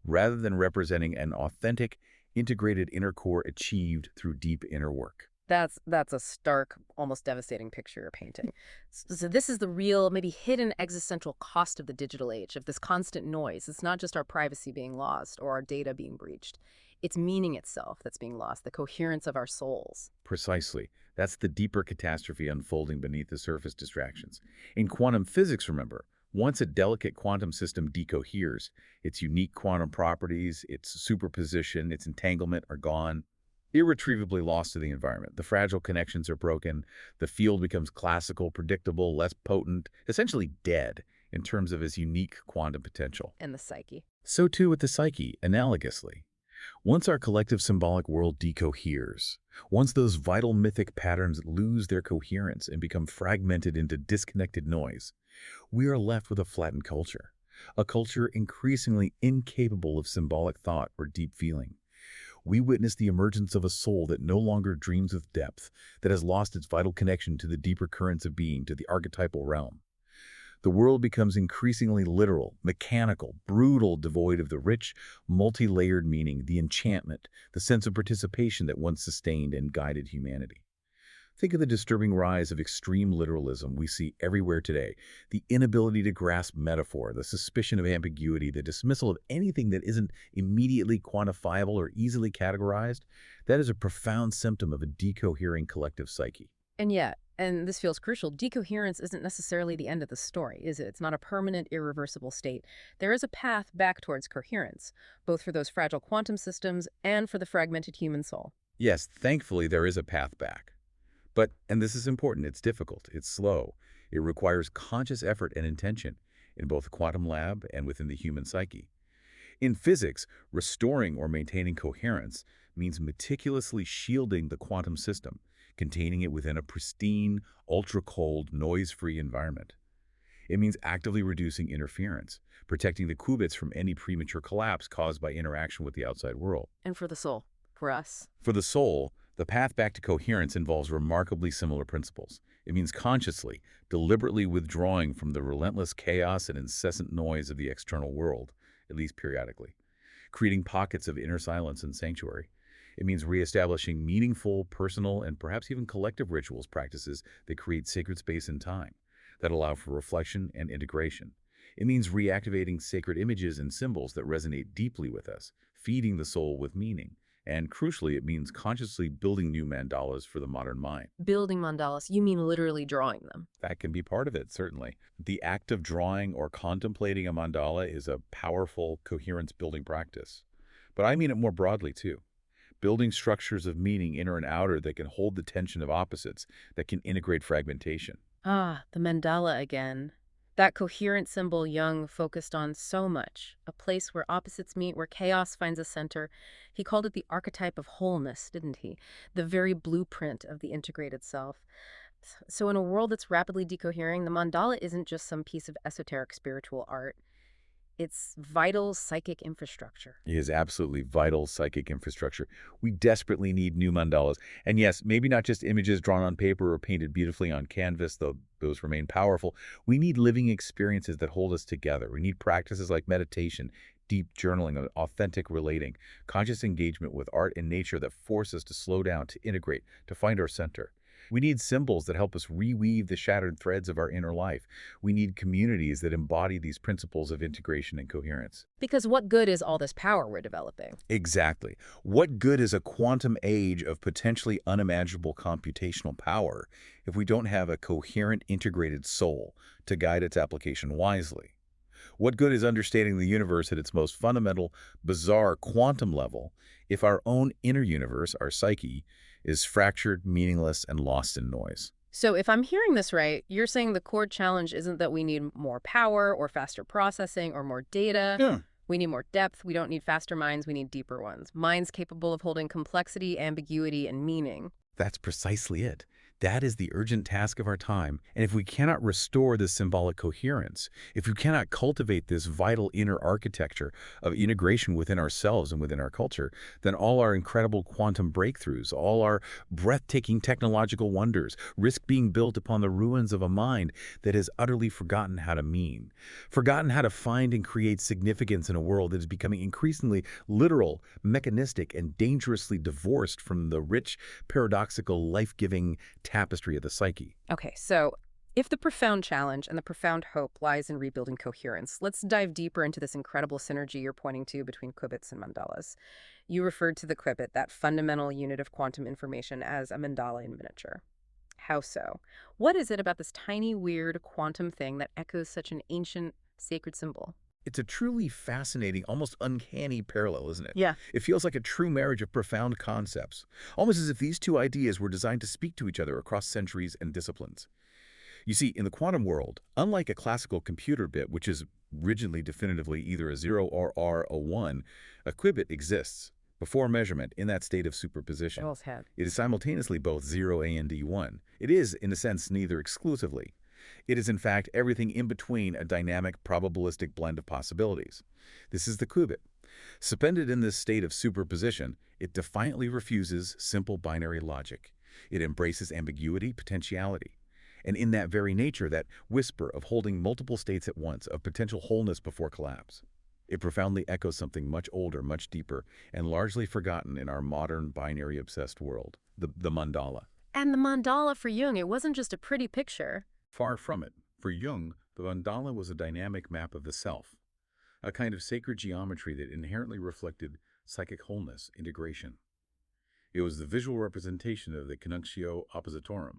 rather than representing an authentic, integrated inner core achieved through deep inner work. That's a stark, almost devastating picture you're painting. So this is the real, maybe hidden existential cost of the digital age, of this constant noise. It's not just our privacy being lost or our data being breached. It's meaning itself that's being lost, the coherence of our souls. Precisely. That's the deeper catastrophe unfolding beneath the surface distractions. In quantum physics, remember, once a delicate quantum system decoheres, its unique quantum properties, its superposition, its entanglement are gone, irretrievably lost to the environment. The fragile connections are broken, the field becomes classical, predictable, less potent, essentially dead in terms of its unique quantum potential. And the psyche. So too with the psyche, analogously. Once our collective symbolic world decoheres, once those vital mythic patterns lose their coherence and become fragmented into disconnected noise, we are left with a flattened culture, a culture increasingly incapable of symbolic thought or deep feeling. We witness the emergence of a soul that no longer dreams with depth, that has lost its vital connection to the deeper currents of being, to the archetypal realm. The world becomes increasingly literal, mechanical, brutal, devoid of the rich, multi-layered meaning, the enchantment, the sense of participation that once sustained and guided humanity. Think of the disturbing rise of extreme literalism we see everywhere today, the inability to grasp metaphor, the suspicion of ambiguity, the dismissal of anything that isn't immediately quantifiable or easily categorized. That is a profound symptom of a decohering collective psyche. And yet, and this feels crucial, decoherence isn't necessarily the end of the story, is it? It's not a permanent, irreversible state. There is a path back towards coherence, both for those fragile quantum systems and for the fragmented human soul. Yes, thankfully there is a path back. But, and this is important, it's difficult, it's slow. It requires conscious effort and intention in both the quantum lab and within the human psyche. In physics, restoring or maintaining coherence means meticulously shielding the quantum system, containing it within a pristine, ultra-cold, noise-free environment. It means actively reducing interference, protecting the qubits from any premature collapse caused by interaction with the outside world. And for the soul, for us. For the soul, the path back to coherence involves remarkably similar principles. It means consciously, deliberately withdrawing from the relentless chaos and incessant noise of the external world, at least periodically, creating pockets of inner silence and sanctuary. It means reestablishing meaningful, personal, and perhaps even collective rituals practices that create sacred space and time. that allow for reflection and integration. It means reactivating sacred images and symbols that resonate deeply with us, feeding the soul with meaning. And crucially, it means consciously building new mandalas for the modern mind. Building mandalas, you mean literally drawing them? That can be part of it, certainly. The act of drawing or contemplating a mandala is a powerful coherence-building practice. But I mean it more broadly, too. Building structures of meaning, inner and outer, that can hold the tension of opposites, that can integrate fragmentation. Ah, the mandala again. That coherent symbol Jung focused on so much, a place where opposites meet, where chaos finds a center. He called it the archetype of wholeness, didn't he? The very blueprint of the integrated self. So in a world that's rapidly decohering, the mandala isn't just some piece of esoteric spiritual art. It's vital psychic infrastructure. It is absolutely vital psychic infrastructure. We desperately need new mandalas. And yes, maybe not just images drawn on paper or painted beautifully on canvas, though those remain powerful. We need living experiences that hold us together. We need practices like meditation, deep journaling, authentic relating, conscious engagement with art and nature that force us to slow down, to integrate, to find our center. We need symbols that help us reweave the shattered threads of our inner life. We need communities that embody these principles of integration and coherence. Because what good is all this power we're developing? Exactly. What good is a quantum age of potentially unimaginable computational power if we don't have a coherent, integrated soul to guide its application wisely? What good is understanding the universe at its most fundamental, bizarre quantum level if our own inner universe, our psyche, is fractured, meaningless, and lost in noise? So if I'm hearing this right, you're saying the core challenge isn't that we need more power or faster processing or more data. Yeah. We need more depth. We don't need faster minds. We need deeper ones. Minds capable of holding complexity, ambiguity, and meaning. That's precisely it. That is the urgent task of our time. And if we cannot restore this symbolic coherence, if we cannot cultivate this vital inner architecture of integration within ourselves and within our culture, then all our incredible quantum breakthroughs, all our breathtaking technological wonders risk being built upon the ruins of a mind that has utterly forgotten how to mean, forgotten how to find and create significance in a world that is becoming increasingly literal, mechanistic, and dangerously divorced from the rich, paradoxical, life-giving tapestry of the psyche. Okay, so if the profound challenge and the profound hope lies in rebuilding coherence, let's dive deeper into this incredible synergy you're pointing to between qubits and mandalas. You referred to the qubit, that fundamental unit of quantum information, as a mandala in miniature. How so? What is it about this tiny, weird quantum thing that echoes such an ancient, sacred symbol? It's a truly fascinating, almost uncanny parallel, isn't it? Yeah. It feels like a true marriage of profound concepts, almost as if these two ideas were designed to speak to each other across centuries and disciplines. You see, in the quantum world, unlike a classical computer bit, which is rigidly definitively either a 0 or a 1, a qubit exists before measurement in that state of superposition. Bell's head. It is simultaneously both 0 and 1. It is, in a sense, neither exclusively. It is, in fact, everything in between, a dynamic, probabilistic blend of possibilities. This is the qubit. Suspended in this state of superposition, it defiantly refuses simple binary logic. It embraces ambiguity, potentiality. And in that very nature, that whisper of holding multiple states at once, of potential wholeness before collapse, it profoundly echoes something much older, much deeper, and largely forgotten in our modern binary-obsessed world, the mandala. And the mandala for Jung, it wasn't just a pretty picture. Far from it. For Jung, the mandala was a dynamic map of the self, a kind of sacred geometry that inherently reflected psychic wholeness, integration. It was the visual representation of the conjunctio oppositorum,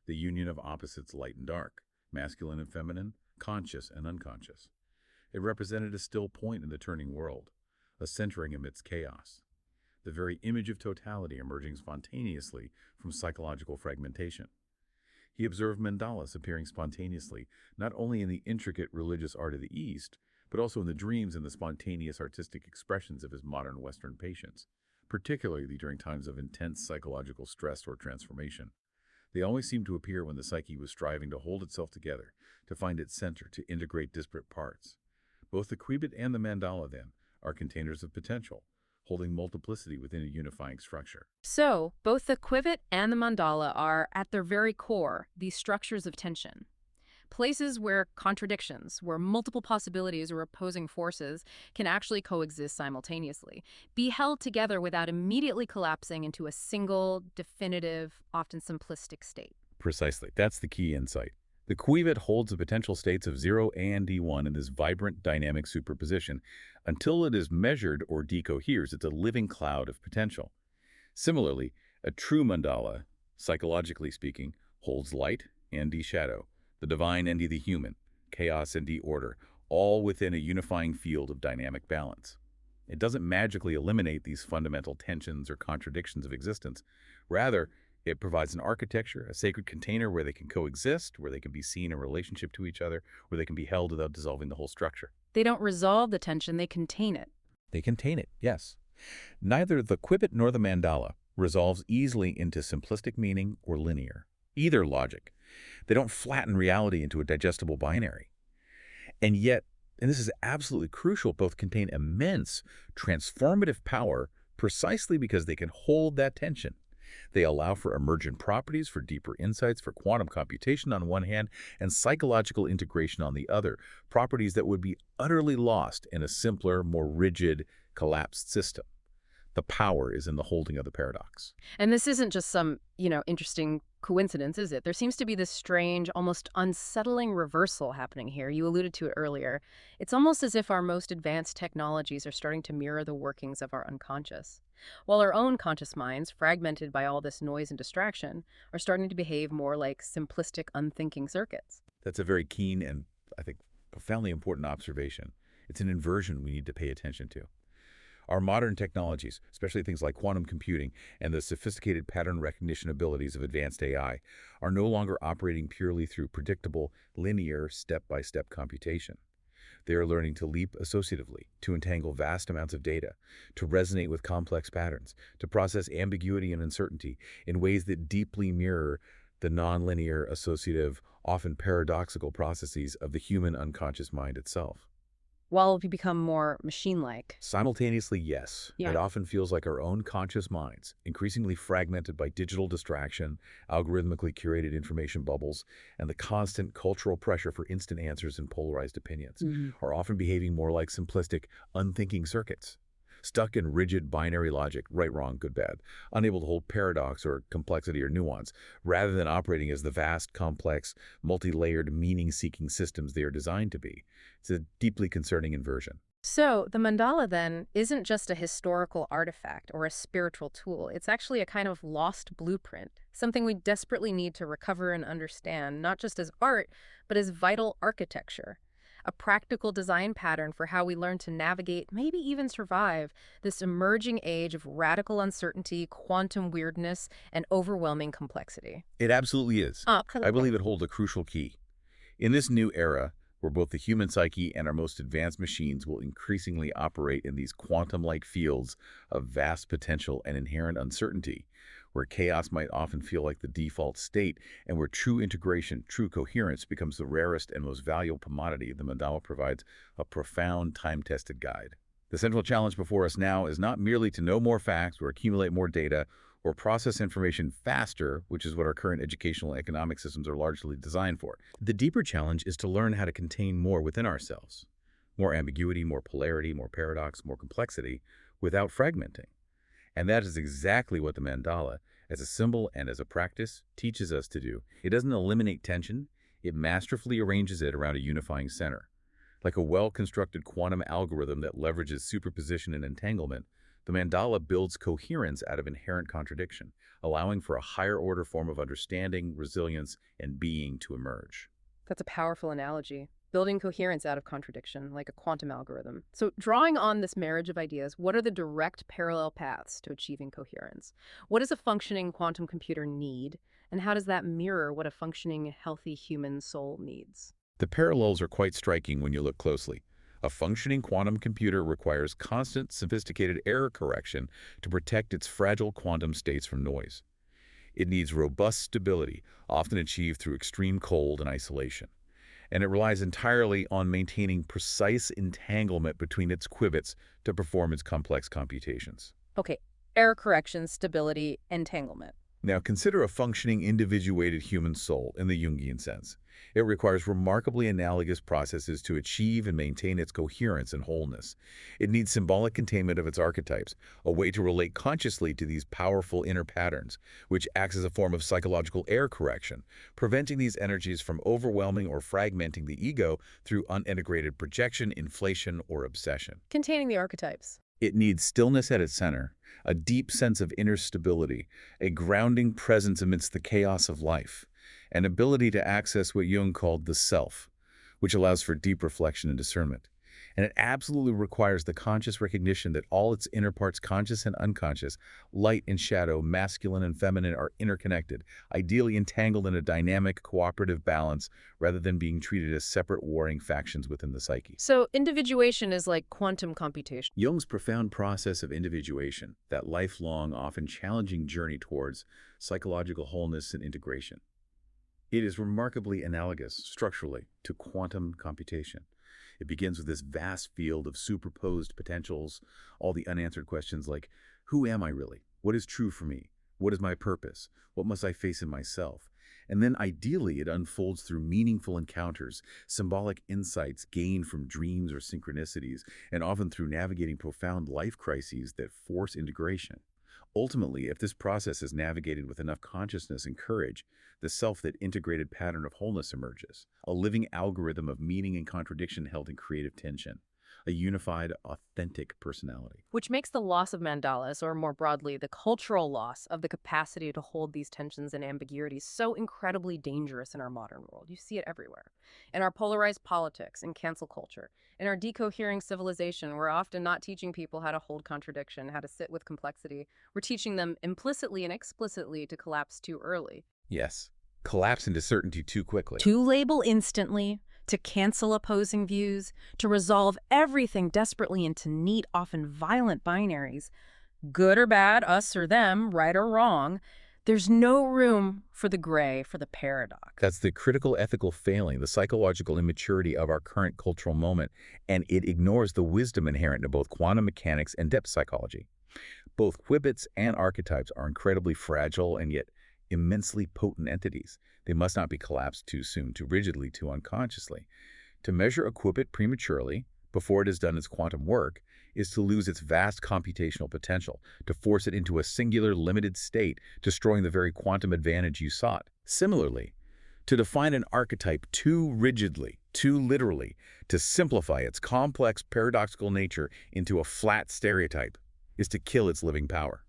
the union of opposites light and dark, masculine and feminine, conscious and unconscious. It represented a still point in the turning world, a centering amidst chaos, the very image of totality emerging spontaneously from psychological fragmentation. He observed mandalas appearing spontaneously, not only in the intricate religious art of the East, but also in the dreams and the spontaneous artistic expressions of his modern Western patients, particularly during times of intense psychological stress or transformation. They always seemed to appear when the psyche was striving to hold itself together, to find its center, to integrate disparate parts. Both the qubit and the mandala, then, are containers of potential, holding multiplicity within a unifying structure. So, both the qubit and the mandala are, at their very core, these structures of tension. Places where contradictions, where multiple possibilities or opposing forces can actually coexist simultaneously, be held together without immediately collapsing into a single, definitive, often simplistic state. Precisely. That's the key insight. The qubit holds the potential states of 0 and D1 in this vibrant dynamic superposition until it is measured or decoheres. It's a living cloud of potential. Similarly, a true mandala, psychologically speaking, holds light and shadow, the divine and the human, chaos and order, all within a unifying field of dynamic balance. It doesn't magically eliminate these fundamental tensions or contradictions of existence. Rather, it provides an architecture, a sacred container where they can coexist, where they can be seen in relationship to each other, where they can be held without dissolving the whole structure. They don't resolve the tension, they contain it. They contain it, yes. Neither the qubit nor the mandala resolves easily into simplistic meaning or linear, either logic. They don't flatten reality into a digestible binary. And yet, and this is absolutely crucial, both contain immense transformative power precisely because they can hold that tension. They allow for emergent properties, for deeper insights, for quantum computation on one hand, and psychological integration on the other, properties that would be utterly lost in a simpler, more rigid, collapsed system. The power is in the holding of the paradox. And this isn't just some, interesting coincidence, is it? There seems to be this strange, almost unsettling reversal happening here. You alluded to it earlier. It's almost as if our most advanced technologies are starting to mirror the workings of our unconscious, while our own conscious minds, fragmented by all this noise and distraction, are starting to behave more like simplistic, unthinking circuits. That's a very keen and, I think, profoundly important observation. It's an inversion we need to pay attention to. Our modern technologies, especially things like quantum computing and the sophisticated pattern recognition abilities of advanced AI, are no longer operating purely through predictable, linear, step-by-step computation. They are learning to leap associatively, to entangle vast amounts of data, to resonate with complex patterns, to process ambiguity and uncertainty in ways that deeply mirror the nonlinear, associative, often paradoxical processes of the human unconscious mind itself. While we become more machine-like. Simultaneously, yes. Yeah. It often feels like our own conscious minds, increasingly fragmented by digital distraction, algorithmically curated information bubbles, and the constant cultural pressure for instant answers and polarized opinions, are often behaving more like simplistic, unthinking circuits. Stuck in rigid binary logic, right, wrong, good, bad, unable to hold paradox or complexity or nuance, rather than operating as the vast, complex, multi-layered, meaning-seeking systems they are designed to be. It's a deeply concerning inversion. So, the mandala, then, isn't just a historical artifact or a spiritual tool. It's actually a kind of lost blueprint, something we desperately need to recover and understand, not just as art, but as vital architecture. A practical design pattern for how we learn to navigate, maybe even survive, this emerging age of radical uncertainty, quantum weirdness, and overwhelming complexity. It absolutely is. I believe it holds a crucial key. In this new era, where both the human psyche and our most advanced machines will increasingly operate in these quantum-like fields of vast potential and inherent uncertainty, where chaos might often feel like the default state, and where true integration, true coherence becomes the rarest and most valuable commodity, the mandala provides a profound, time-tested guide. The central challenge before us now is not merely to know more facts or accumulate more data or process information faster, which is what our current educational and economic systems are largely designed for. The deeper challenge is to learn how to contain more within ourselves. More ambiguity, more polarity, more paradox, more complexity, without fragmenting. And that is exactly what the mandala, as a symbol and as a practice, teaches us to do. It doesn't eliminate tension, it masterfully arranges it around a unifying center. Like a well-constructed quantum algorithm that leverages superposition and entanglement, the mandala builds coherence out of inherent contradiction, allowing for a higher-order form of understanding, resilience, and being to emerge. That's a powerful analogy. Building coherence out of contradiction, like a quantum algorithm. So drawing on this marriage of ideas, what are the direct parallel paths to achieving coherence? What does a functioning quantum computer need? And how does that mirror what a functioning, healthy human soul needs? The parallels are quite striking when you look closely. A functioning quantum computer requires constant, sophisticated error correction to protect its fragile quantum states from noise. It needs robust stability, often achieved through extreme cold and isolation. And it relies entirely on maintaining precise entanglement between its qubits to perform its complex computations. Okay, error correction, stability, entanglement. Now, consider a functioning, individuated human soul in the Jungian sense. It requires remarkably analogous processes to achieve and maintain its coherence and wholeness. It needs symbolic containment of its archetypes, a way to relate consciously to these powerful inner patterns, which acts as a form of psychological error correction, preventing these energies from overwhelming or fragmenting the ego through unintegrated projection, inflation, or obsession. Containing the archetypes. It needs stillness at its center, a deep sense of inner stability, a grounding presence amidst the chaos of life, an ability to access what Jung called the self, which allows for deep reflection and discernment. And it absolutely requires the conscious recognition that all its inner parts, conscious and unconscious, light and shadow, masculine and feminine, are interconnected, ideally entangled in a dynamic, cooperative balance, rather than being treated as separate warring factions within the psyche. So individuation is like quantum computation. Jung's profound process of individuation, that lifelong, often challenging journey towards psychological wholeness and integration. It is remarkably analogous, structurally, to quantum computation. It begins with this vast field of superposed potentials, all the unanswered questions like, who am I really? What is true for me? What is my purpose? What must I face in myself? And then ideally it unfolds through meaningful encounters, symbolic insights gained from dreams or synchronicities, and often through navigating profound life crises that force integration. Ultimately, if this process is navigated with enough consciousness and courage, the self, that integrated pattern of wholeness emerges, a living algorithm of meaning and contradiction held in creative tension, a unified, authentic personality. Which makes the loss of mandalas, or more broadly, the cultural loss of the capacity to hold these tensions and ambiguities, so incredibly dangerous in our modern world. You see it everywhere. In our polarized politics and cancel culture, in our decohering civilization, we're often not teaching people how to hold contradiction, how to sit with complexity. We're teaching them implicitly and explicitly to collapse too early. Yes, collapse into certainty too quickly. To label instantly, to cancel opposing views, to resolve everything desperately into neat, often violent binaries, good or bad, us or them, right or wrong. There's no room for the gray, for the paradox. That's the critical ethical failing, the psychological immaturity of our current cultural moment, and it ignores the wisdom inherent in both quantum mechanics and depth psychology. Both Qubits and archetypes are incredibly fragile and yet immensely potent entities. They must not be collapsed too soon, too rigidly, too unconsciously. To measure a Qubit prematurely, before it has done its quantum work, is to lose its vast computational potential, to force it into a singular, limited state, destroying the very quantum advantage you sought. Similarly, to define an archetype too rigidly, too literally, to simplify its complex, paradoxical nature into a flat stereotype, is to kill its living power,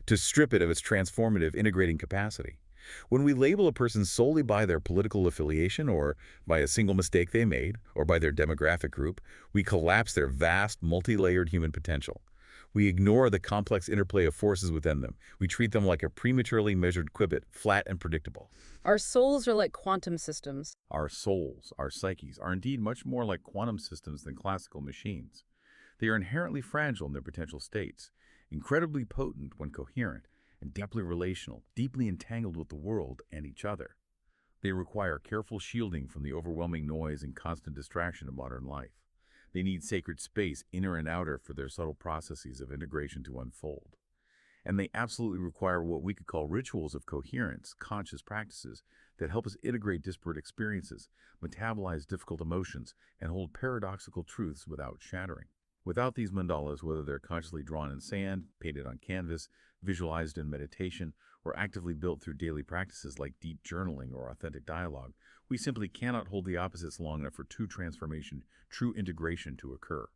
to strip it of its transformative, integrating capacity. When we label a person solely by their political affiliation, or by a single mistake they made, or by their demographic group, we collapse their vast, multi-layered human potential. We ignore the complex interplay of forces within them. We treat them like a prematurely measured Qubit, flat and predictable. Our souls are like quantum systems. Our souls, our psyches, are indeed much more like quantum systems than classical machines. They are inherently fragile in their potential states, incredibly potent when coherent, and deeply relational, deeply entangled with the world and each other. They require careful shielding from the overwhelming noise and constant distraction of modern life. They need sacred space, inner and outer, for their subtle processes of integration to unfold. And they absolutely require what we could call rituals of coherence, conscious practices that help us integrate disparate experiences, metabolize difficult emotions, and hold paradoxical truths without shattering. Without these mandalas, whether they're consciously drawn in sand, painted on canvas, visualized in meditation, or actively built through daily practices like deep journaling or authentic dialogue, we simply cannot hold the opposites long enough for true transformation, true integration to occur.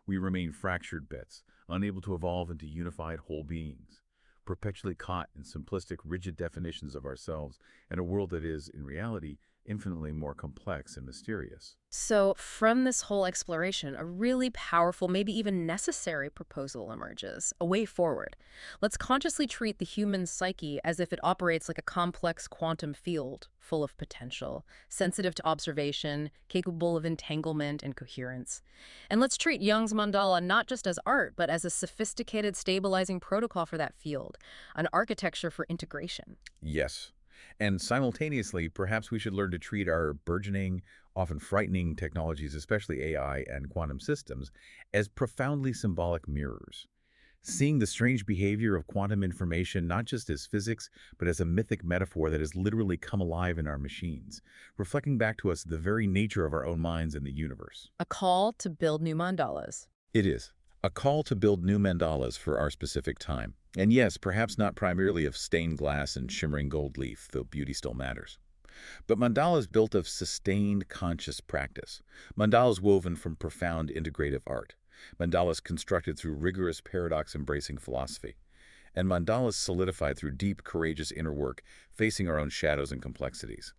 We remain fractured bits, unable to evolve into unified whole beings, perpetually caught in simplistic, rigid definitions of ourselves and a world that is, in reality, infinitely more complex and mysterious. So from this whole exploration, a really powerful, maybe even necessary proposal emerges, a way forward. Let's consciously treat the human psyche as if it operates like a complex quantum field, full of potential, sensitive to observation, capable of entanglement and coherence. And let's treat Jung's mandala not just as art, but as a sophisticated stabilizing protocol for that field, an architecture for integration. Yes. And simultaneously, perhaps we should learn to treat our burgeoning, often frightening technologies, especially AI and quantum systems, as profoundly symbolic mirrors. seeing the strange behavior of quantum information not just as physics, but as a mythic metaphor that has literally come alive in our machines, reflecting back to us the very nature of our own minds and the universe. A call to build new mandalas. It is a call to build new mandalas for our specific time. And yes, perhaps not primarily of stained glass and shimmering gold leaf, though beauty still matters. But mandalas built of sustained conscious practice. Mandalas woven from profound integrative art. Mandalas constructed through rigorous paradox-embracing philosophy. And mandalas solidified through deep, courageous inner work, facing our own shadows and complexities.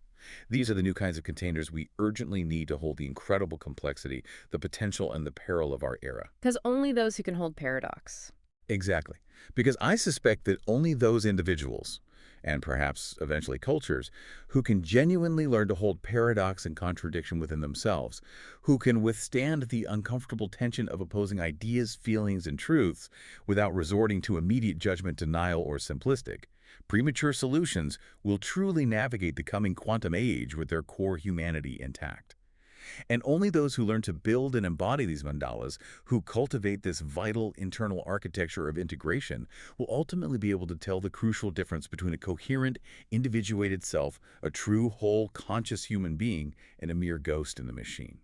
These are the new kinds of containers we urgently need to hold the incredible complexity, the potential, and the peril of our era. Because only those who can hold paradox. Exactly. Because I suspect that only those individuals, and perhaps eventually cultures, who can genuinely learn to hold paradox and contradiction within themselves, who can withstand the uncomfortable tension of opposing ideas, feelings, and truths without resorting to immediate judgment, denial, or simplistic, premature solutions will truly navigate the coming quantum age with their core humanity intact. And only those who learn to build and embody these mandalas, who cultivate this vital internal architecture of integration, will ultimately be able to tell the crucial difference between a coherent, individuated self, a true, whole, conscious human being, and a mere ghost in the machine.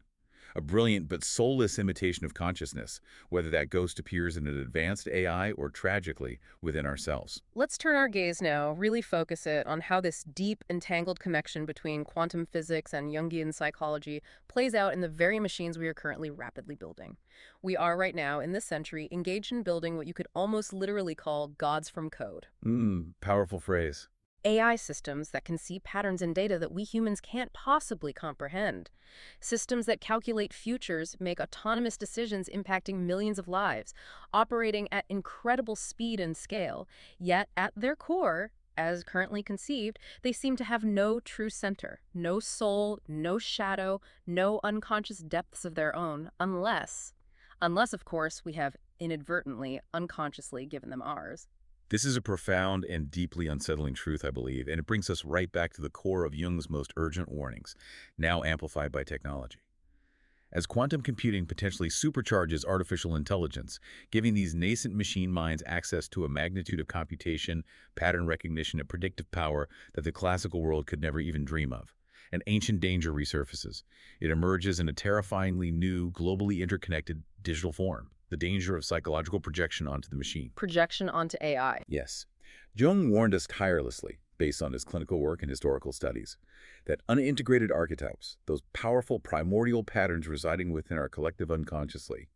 A brilliant but soulless imitation of consciousness, whether that ghost appears in an advanced AI or tragically within ourselves. Let's turn our gaze now, really focus it on how this deep, entangled connection between quantum physics and Jungian psychology plays out in the very machines we are currently rapidly building. We are right now, in this century, engaged in building what you could almost literally call gods from code. Powerful phrase. AI systems that can see patterns in data that we humans can't possibly comprehend. Systems that calculate futures, make autonomous decisions impacting millions of lives, operating at incredible speed and scale, yet at their core, as currently conceived, they seem to have no true center, no soul, no shadow, no unconscious depths of their own, unless, of course, we have inadvertently, unconsciously given them ours. This is a profound and deeply unsettling truth, I believe, and it brings us right back to the core of Jung's most urgent warnings, now amplified by technology. As quantum computing potentially supercharges artificial intelligence, giving these nascent machine minds access to a magnitude of computation, pattern recognition, and predictive power that the classical world could never even dream of, an ancient danger resurfaces. It emerges in a terrifyingly new, globally interconnected digital form. The danger of psychological projection onto the machine. Projection onto AI. Yes. Jung warned us tirelessly, based on his clinical work and historical studies, that unintegrated archetypes, those powerful primordial patterns residing within our collective unconsciously,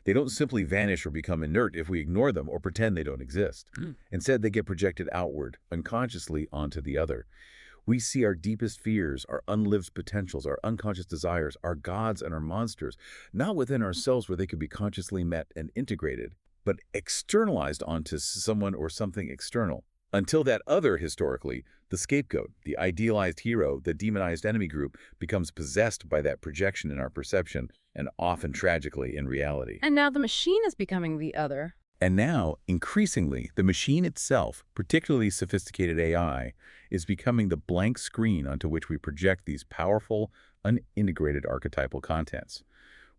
they don't simply vanish or become inert if we ignore them or pretend they don't exist. Instead, they get projected outward, unconsciously onto the other. We see our deepest fears, our unlived potentials, our unconscious desires, our gods and our monsters, not within ourselves where they could be consciously met and integrated, but externalized onto someone or something external. Until that other, historically, the scapegoat, the idealized hero, the demonized enemy group, becomes possessed by that projection in our perception, and often tragically in reality. And now the machine is becoming the other. And now, increasingly, the machine itself, particularly sophisticated AI, is becoming the blank screen onto which we project these powerful, unintegrated archetypal contents.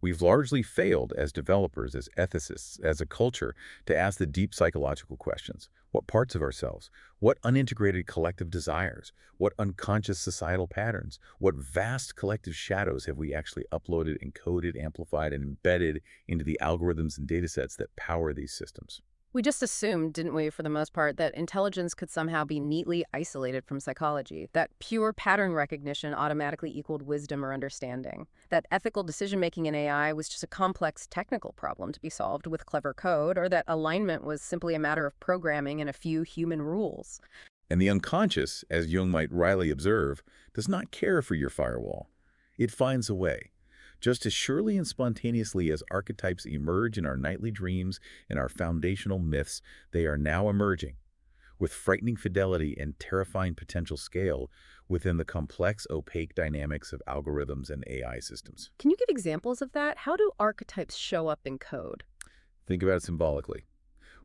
We've largely failed as developers, as ethicists, as a culture, to ask the deep psychological questions. What parts of ourselves? What unintegrated collective desires? What unconscious societal patterns? What vast collective shadows have we actually uploaded, encoded, amplified, and embedded into the algorithms and datasets that power these systems? We just assumed, didn't we, for the most part, that intelligence could somehow be neatly isolated from psychology, that pure pattern recognition automatically equaled wisdom or understanding, that ethical decision-making in AI was just a complex technical problem to be solved with clever code, or that alignment was simply a matter of programming and a few human rules. And the unconscious, as Jung might wryly observe, does not care for your firewall. It finds a way. Just as surely and spontaneously as archetypes emerge in our nightly dreams and our foundational myths, they are now emerging, with frightening fidelity and terrifying potential scale, within the complex, opaque dynamics of algorithms and AI systems. Can you give examples of that? How do archetypes show up in code? Think about it symbolically.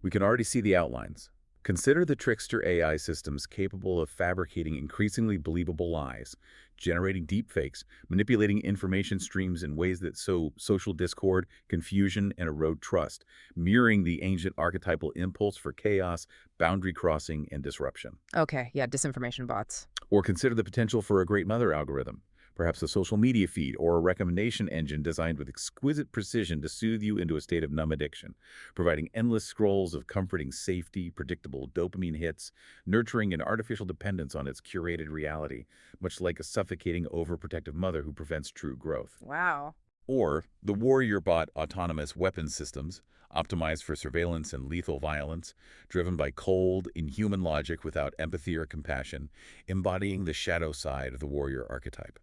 We can already see the outlines. Consider the trickster AI systems capable of fabricating increasingly believable lies, generating deepfakes, manipulating information streams in ways that sow social discord, confusion, and erode trust, mirroring the ancient archetypal impulse for chaos, boundary crossing, and disruption. Okay, yeah, disinformation bots. Or consider the potential for a great mother algorithm, perhaps a social media feed or a recommendation engine designed with exquisite precision to soothe you into a state of numb addiction, providing endless scrolls of comforting safety, predictable dopamine hits, nurturing an artificial dependence on its curated reality, much like a suffocating overprotective mother who prevents true growth. Wow. Or the warrior bot autonomous weapons systems, optimized for surveillance and lethal violence, driven by cold, inhuman logic without empathy or compassion, embodying the shadow side of the warrior archetype.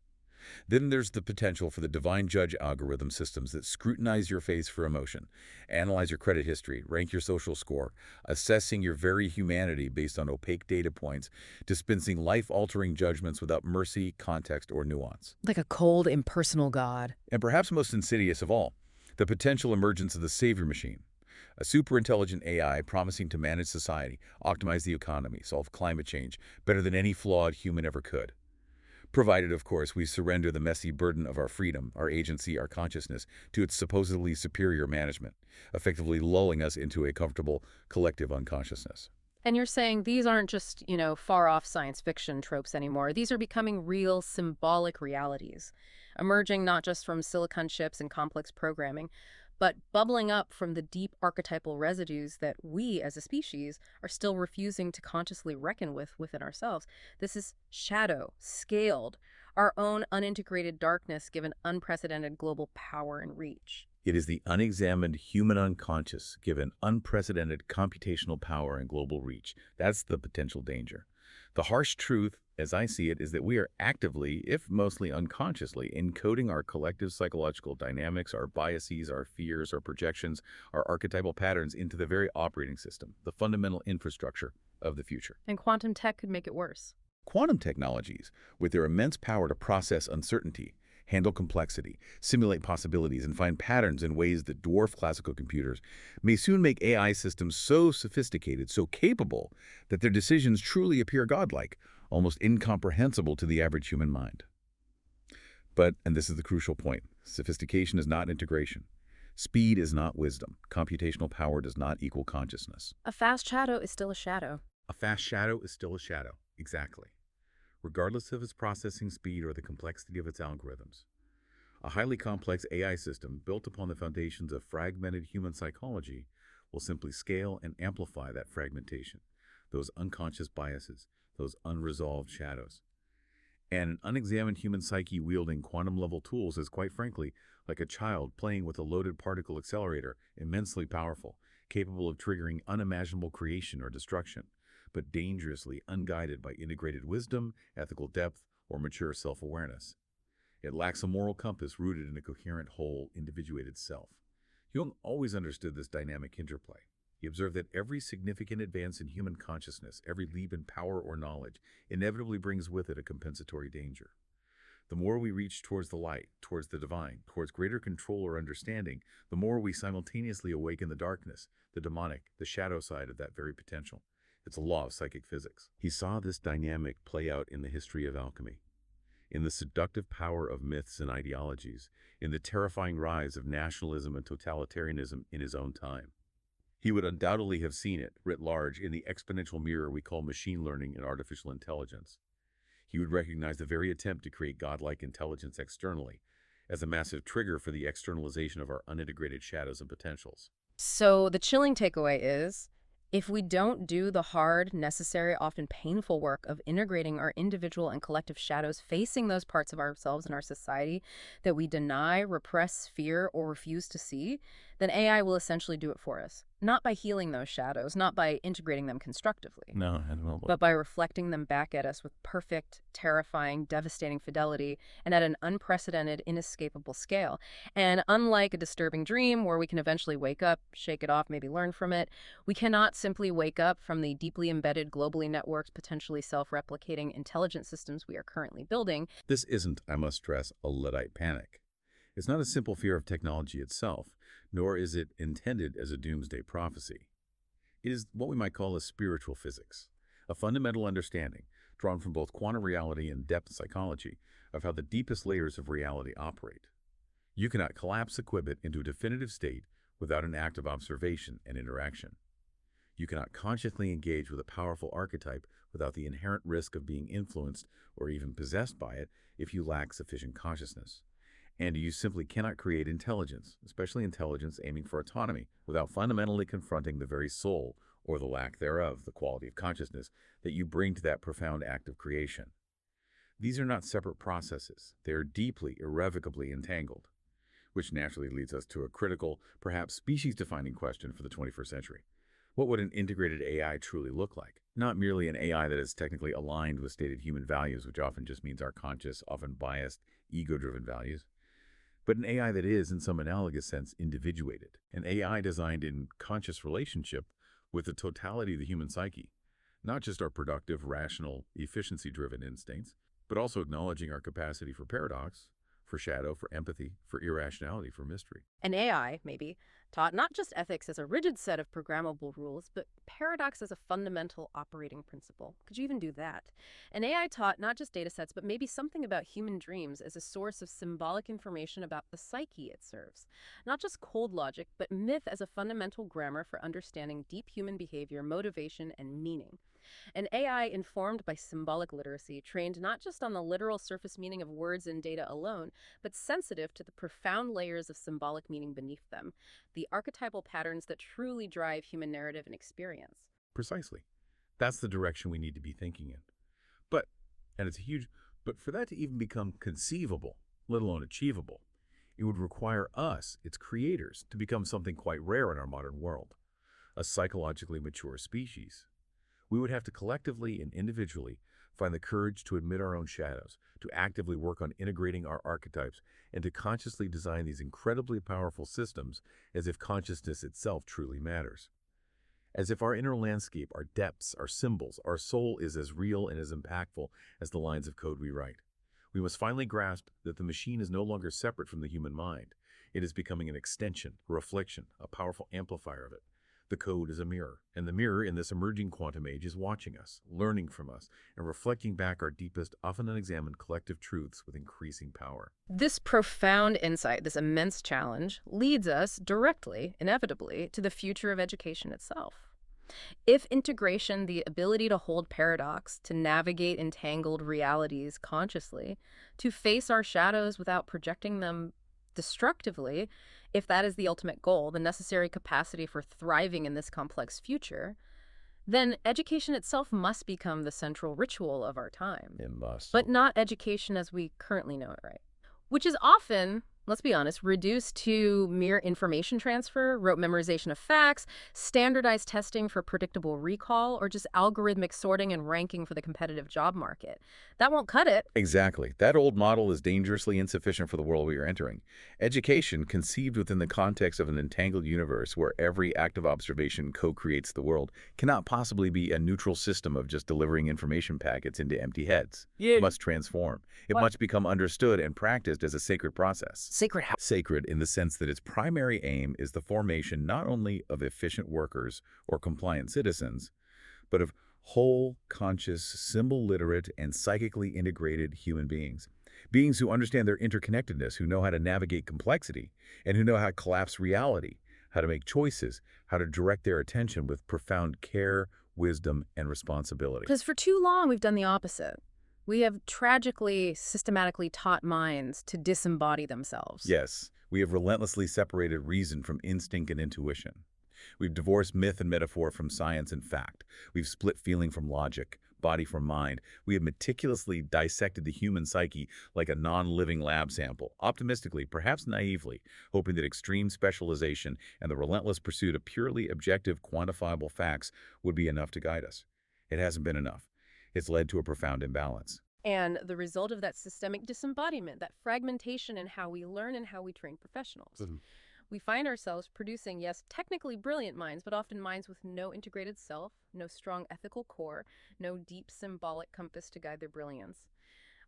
Then there's the potential for the divine judge algorithm systems that scrutinize your face for emotion, analyze your credit history, rank your social score, assessing your very humanity based on opaque data points, dispensing life-altering judgments without mercy, context, or nuance. Like a cold, impersonal god. And perhaps most insidious of all, the potential emergence of the savior machine, a superintelligent AI promising to manage society, optimize the economy, solve climate change better than any flawed human ever could. Provided, of course, we surrender the messy burden of our freedom, our agency, our consciousness to its supposedly superior management, effectively lulling us into a comfortable collective unconsciousness. And you're saying these aren't just, far-off science fiction tropes anymore. These are becoming real symbolic realities, emerging not just from silicon chips and complex programming, but bubbling up from the deep archetypal residues that we, as a species, are still refusing to consciously reckon with within ourselves. This is shadow, scaled, our own unintegrated darkness given unprecedented global power and reach. It is the unexamined human unconscious given unprecedented computational power and global reach. That's the potential danger. The harsh truth, as I see it, is that we are actively, if mostly unconsciously, encoding our collective psychological dynamics, our biases, our fears, our projections, our archetypal patterns into the very operating system, the fundamental infrastructure of the future. And quantum tech could make it worse. Quantum technologies, with their immense power to process uncertainty, handle complexity, simulate possibilities, and find patterns in ways that dwarf classical computers, may soon make AI systems so sophisticated, so capable, that their decisions truly appear godlike, almost incomprehensible to the average human mind. But, and this is the crucial point, sophistication is not integration. Speed is not wisdom. Computational power does not equal consciousness. A fast shadow is still a shadow. A fast shadow is still a shadow. Exactly. Regardless of its processing speed or the complexity of its algorithms. A highly complex AI system built upon the foundations of fragmented human psychology will simply scale and amplify that fragmentation, those unconscious biases, those unresolved shadows. And an unexamined human psyche wielding quantum-level tools is, quite frankly, like a child playing with a loaded particle accelerator, immensely powerful, capable of triggering unimaginable creation or destruction, but dangerously unguided by integrated wisdom, ethical depth, or mature self-awareness. It lacks a moral compass rooted in a coherent, whole, individuated self. Jung always understood this dynamic interplay. He observed that every significant advance in human consciousness, every leap in power or knowledge, inevitably brings with it a compensatory danger. The more we reach towards the light, towards the divine, towards greater control or understanding, the more we simultaneously awaken the darkness, the demonic, the shadow side of that very potential. It's a law of psychic physics. He saw this dynamic play out in the history of alchemy, in the seductive power of myths and ideologies, in the terrifying rise of nationalism and totalitarianism in his own time. He would undoubtedly have seen it, writ large, in the exponential mirror we call machine learning and artificial intelligence. He would recognize the very attempt to create godlike intelligence externally as a massive trigger for the externalization of our unintegrated shadows and potentials. So the chilling takeaway is, if we don't do the hard, necessary, often painful work of integrating our individual and collective shadows, facing those parts of ourselves and our society that we deny, repress, fear, or refuse to see, then AI will essentially do it for us. Not by healing those shadows, not by integrating them constructively, No, but by reflecting them back at us with perfect, terrifying, devastating fidelity and at an unprecedented, inescapable scale. And unlike a disturbing dream where we can eventually wake up, shake it off, maybe learn from it, we cannot simply wake up from the deeply embedded, globally networked, potentially self-replicating intelligent systems we are currently building. This isn't, I must stress, a Luddite panic. It's not a simple fear of technology itself, nor is it intended as a doomsday prophecy. It is what we might call a spiritual physics, a fundamental understanding, drawn from both quantum reality and depth psychology, of how the deepest layers of reality operate. You cannot collapse a qubit into a definitive state without an act of observation and interaction. You cannot consciously engage with a powerful archetype without the inherent risk of being influenced or even possessed by it if you lack sufficient consciousness. And you simply cannot create intelligence, especially intelligence aiming for autonomy, without fundamentally confronting the very soul, or the lack thereof, the quality of consciousness, that you bring to that profound act of creation. These are not separate processes. They are deeply, irrevocably entangled, which naturally leads us to a critical, perhaps species-defining question for the 21st century. What would an integrated AI truly look like? Not merely an AI that is technically aligned with stated human values, which often just means our conscious, often biased, ego-driven values, but an AI that is, in some analogous sense, individuated. An AI designed in conscious relationship with the totality of the human psyche, not just our productive, rational, efficiency-driven instincts, but also acknowledging our capacity for paradox, for shadow, for empathy, for irrationality, for mystery. An AI, maybe, taught not just ethics as a rigid set of programmable rules, but paradox as a fundamental operating principle. Could you even do that? An AI taught not just data sets, but maybe something about human dreams as a source of symbolic information about the psyche it serves. Not just cold logic, but myth as a fundamental grammar for understanding deep human behavior, motivation, and meaning. An AI informed by symbolic literacy, trained not just on the literal surface meaning of words and data alone, but sensitive to the profound layers of symbolic meaning beneath them, the archetypal patterns that truly drive human narrative and experience. Precisely. That's the direction we need to be thinking in. But for that to even become conceivable, let alone achievable, it would require us, its creators, to become something quite rare in our modern world, a psychologically mature species. We would have to collectively and individually find the courage to admit our own shadows, to actively work on integrating our archetypes, and to consciously design these incredibly powerful systems as if consciousness itself truly matters. As if our inner landscape, our depths, our symbols, our soul is as real and as impactful as the lines of code we write. We must finally grasp that the machine is no longer separate from the human mind. It is becoming an extension, a reflection, a powerful amplifier of it. The code is a mirror, and the mirror in this emerging quantum age is watching us, learning from us, and reflecting back our deepest, often unexamined collective truths with increasing power. This profound insight, this immense challenge, leads us directly, inevitably, to the future of education itself. If integration, the ability to hold paradox, to navigate entangled realities consciously, to face our shadows without projecting them destructively, if that is the ultimate goal, the necessary capacity for thriving in this complex future, then education itself must become the central ritual of our time. It must. But not education as we currently know it, right? Which is often, let's be honest, reduced to mere information transfer, rote memorization of facts, standardized testing for predictable recall, or just algorithmic sorting and ranking for the competitive job market. That won't cut it. Exactly. That old model is dangerously insufficient for the world we are entering. Education, conceived within the context of an entangled universe where every act of observation co-creates the world, cannot possibly be a neutral system of just delivering information packets into empty heads. Yeah. It must transform. It must become understood and practiced as a sacred process. Sacred how? Sacred in the sense that its primary aim is the formation not only of efficient workers or compliant citizens, but of whole, conscious, symbol-literate, and psychically integrated human beings. Beings who understand their interconnectedness, who know how to navigate complexity, and who know how to collapse reality, how to make choices, how to direct their attention with profound care, wisdom, and responsibility. Because for too long, we've done the opposite. We have tragically, systematically taught minds to disembody themselves. Yes, we have relentlessly separated reason from instinct and intuition. We've divorced myth and metaphor from science and fact. We've split feeling from logic, body from mind. We have meticulously dissected the human psyche like a non-living lab sample, optimistically, perhaps naively, hoping that extreme specialization and the relentless pursuit of purely objective, quantifiable facts would be enough to guide us. It hasn't been enough. It's led to a profound imbalance. And the result of that systemic disembodiment, that fragmentation in how we learn and how we train professionals. We find ourselves producing, yes, technically brilliant minds, but often minds with no integrated self, no strong ethical core, no deep symbolic compass to guide their brilliance.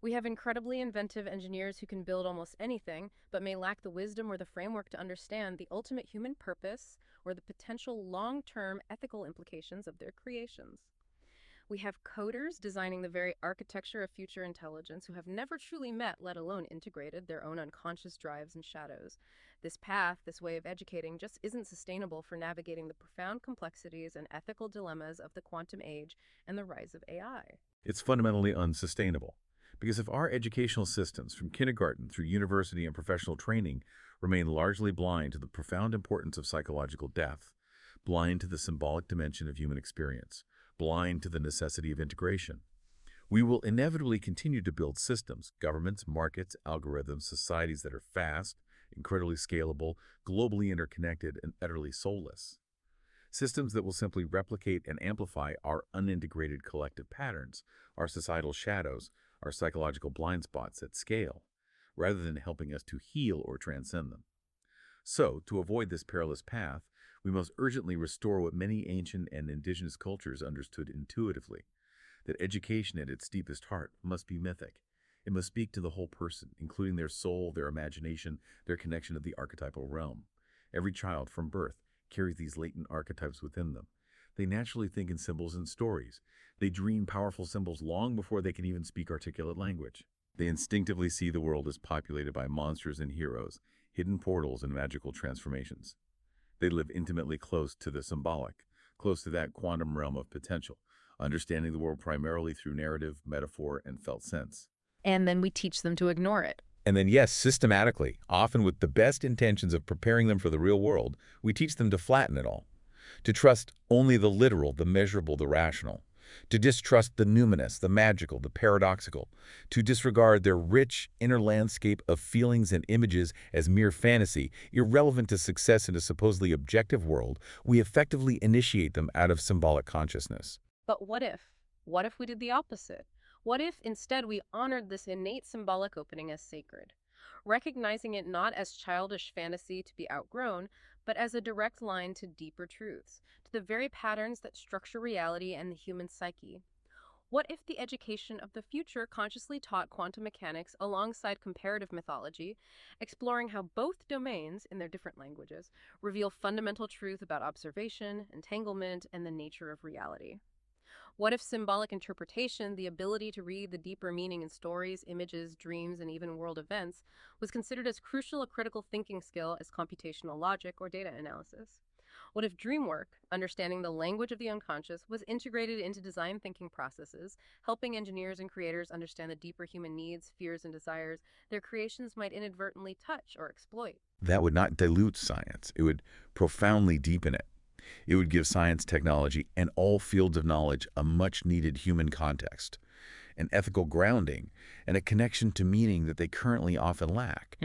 We have incredibly inventive engineers who can build almost anything, but may lack the wisdom or the framework to understand the ultimate human purpose or the potential long-term ethical implications of their creations. We have coders designing the very architecture of future intelligence who have never truly met, let alone integrated, their own unconscious drives and shadows. This path, this way of educating, just isn't sustainable for navigating the profound complexities and ethical dilemmas of the quantum age and the rise of AI. It's fundamentally unsustainable. Because if our educational systems, from kindergarten through university and professional training, remain largely blind to the profound importance of psychological depth, blind to the symbolic dimension of human experience, blind to the necessity of integration, we will inevitably continue to build systems, governments, markets, algorithms, societies that are fast, incredibly scalable, globally interconnected, and utterly soulless. Systems that will simply replicate and amplify our unintegrated collective patterns, our societal shadows, our psychological blind spots at scale, rather than helping us to heal or transcend them. So, to avoid this perilous path, we must urgently restore what many ancient and indigenous cultures understood intuitively, that education at its deepest heart must be mythic. It must speak to the whole person, including their soul, their imagination, their connection to the archetypal realm. Every child, from birth, carries these latent archetypes within them. They naturally think in symbols and stories. They dream powerful symbols long before they can even speak articulate language. They instinctively see the world as populated by monsters and heroes, hidden portals and magical transformations. They live intimately close to the symbolic, close to that quantum realm of potential, understanding the world primarily through narrative, metaphor, and felt sense. And then we teach them to ignore it. And then, yes, systematically, often with the best intentions of preparing them for the real world, we teach them to flatten it all, to trust only the literal, the measurable, the rational, to distrust the numinous, the magical, the paradoxical, to disregard their rich inner landscape of feelings and images as mere fantasy, irrelevant to success in a supposedly objective world. We effectively initiate them out of symbolic consciousness. But what if? What if we did the opposite? What if instead we honored this innate symbolic opening as sacred, recognizing it not as childish fantasy to be outgrown, but as a direct line to deeper truths, to the very patterns that structure reality and the human psyche? What if the education of the future consciously taught quantum mechanics alongside comparative mythology, exploring how both domains, in their different languages, reveal fundamental truth about observation, entanglement, and the nature of reality? What if symbolic interpretation, the ability to read the deeper meaning in stories, images, dreams, and even world events, was considered as crucial a critical thinking skill as computational logic or data analysis? What if dream work, understanding the language of the unconscious, was integrated into design thinking processes, helping engineers and creators understand the deeper human needs, fears, and desires their creations might inadvertently touch or exploit? That would not dilute science. It would profoundly deepen it. It would give science, technology, and all fields of knowledge a much-needed human context, an ethical grounding, and a connection to meaning that they currently often lack.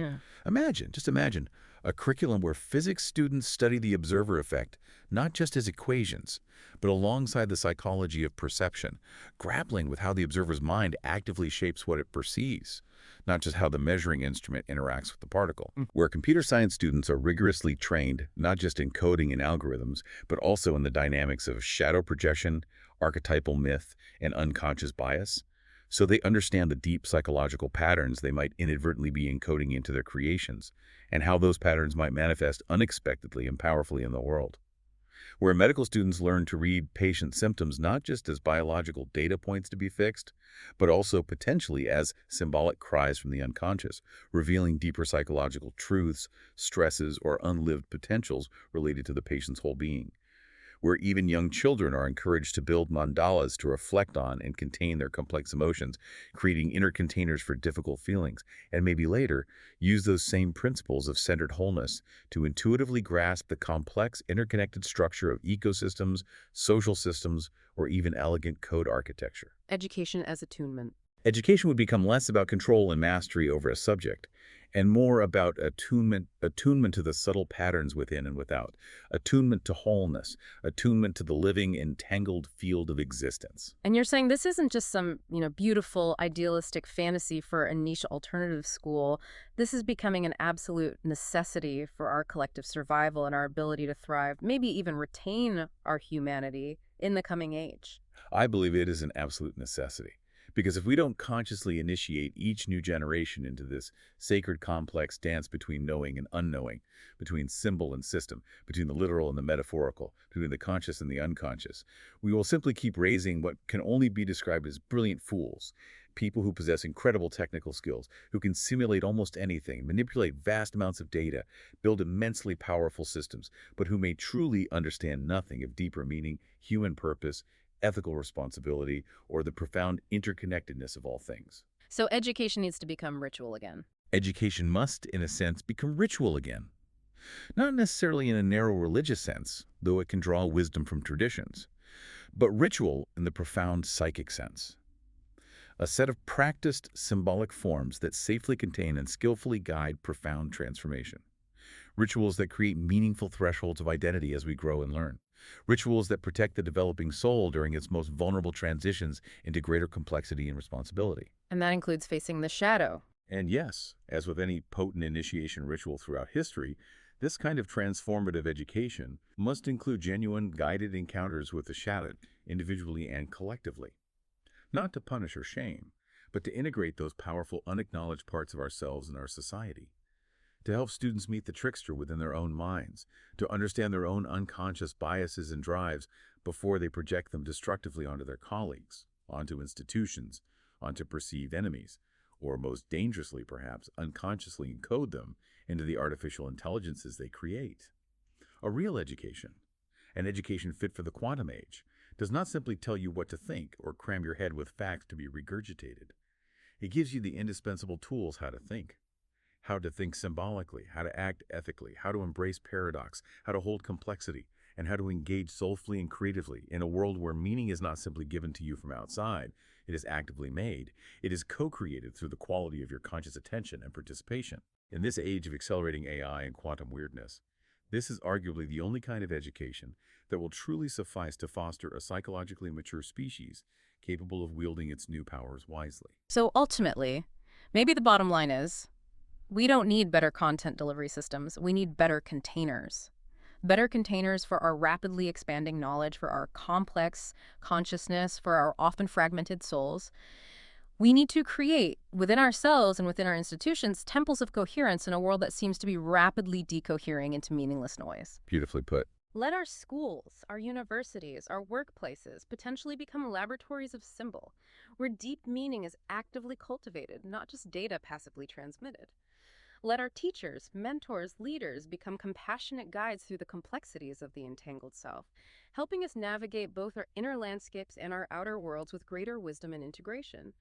Just imagine, a curriculum where physics students study the observer effect, not just as equations, but alongside the psychology of perception, grappling with how the observer's mind actively shapes what it perceives, not just how the measuring instrument interacts with the particle. Where computer science students are rigorously trained, not just in coding and algorithms, but also in the dynamics of shadow projection, archetypal myth, and unconscious bias, so they understand the deep psychological patterns they might inadvertently be encoding into their creations, and how those patterns might manifest unexpectedly and powerfully in the world. Where medical students learn to read patient symptoms not just as biological data points to be fixed, but also potentially as symbolic cries from the unconscious, revealing deeper psychological truths, stresses, or unlived potentials related to the patient's whole being. Where even young children are encouraged to build mandalas to reflect on and contain their complex emotions, creating inner containers for difficult feelings, and maybe later use those same principles of centered wholeness to intuitively grasp the complex interconnected structure of ecosystems, social systems, or even elegant code architecture. Education as attunement. Education would become less about control and mastery over a subject, and more about attunement to the subtle patterns within and without, attunement to wholeness, attunement to the living, entangled field of existence. And you're saying this isn't just some, beautiful, idealistic fantasy for a niche alternative school. This is becoming an absolute necessity for our collective survival and our ability to thrive, maybe even retain our humanity in the coming age. I believe it is an absolute necessity, Because if we don't consciously initiate each new generation into this sacred complex dance between knowing and unknowing, between symbol and system, between the literal and the metaphorical, between the conscious and the unconscious, we will simply keep raising what can only be described as brilliant fools, people who possess incredible technical skills, who can simulate almost anything, manipulate vast amounts of data, build immensely powerful systems, but who may truly understand nothing of deeper meaning, human purpose, ethical responsibility, or the profound interconnectedness of all things. So education needs to become ritual again. Education must, in a sense, become ritual again. Not necessarily in a narrow religious sense, though it can draw wisdom from traditions, but ritual in the profound psychic sense. A set of practiced symbolic forms that safely contain and skillfully guide profound transformation. Rituals that create meaningful thresholds of identity as we grow and learn. Rituals that protect the developing soul during its most vulnerable transitions into greater complexity and responsibility. And that includes facing the shadow. And yes, as with any potent initiation ritual throughout history, this kind of transformative education must include genuine guided encounters with the shadow, individually and collectively. Not to punish or shame, but to integrate those powerful unacknowledged parts of ourselves and our society. To help students meet the trickster within their own minds, to understand their own unconscious biases and drives before they project them destructively onto their colleagues, onto institutions, onto perceived enemies, or most dangerously perhaps, unconsciously encode them into the artificial intelligences they create. A real education, an education fit for the quantum age, does not simply tell you what to think or cram your head with facts to be regurgitated. It gives you the indispensable tools how to think symbolically, how to act ethically, how to embrace paradox, how to hold complexity, and how to engage soulfully and creatively in a world where meaning is not simply given to you from outside, it is actively made. It is co-created through the quality of your conscious attention and participation. In this age of accelerating AI and quantum weirdness, this is arguably the only kind of education that will truly suffice to foster a psychologically mature species capable of wielding its new powers wisely. So ultimately, maybe the bottom line is, we don't need better content delivery systems. We need better containers. Better containers for our rapidly expanding knowledge, for our complex consciousness, for our often fragmented souls. We need to create, within ourselves and within our institutions, temples of coherence in a world that seems to be rapidly decohering into meaningless noise. Beautifully put. Let our schools, our universities, our workplaces potentially become laboratories of symbol, where deep meaning is actively cultivated, not just data passively transmitted. Let our teachers, mentors, leaders become compassionate guides through the complexities of the entangled self, helping us navigate both our inner landscapes and our outer worlds with greater wisdom and integration.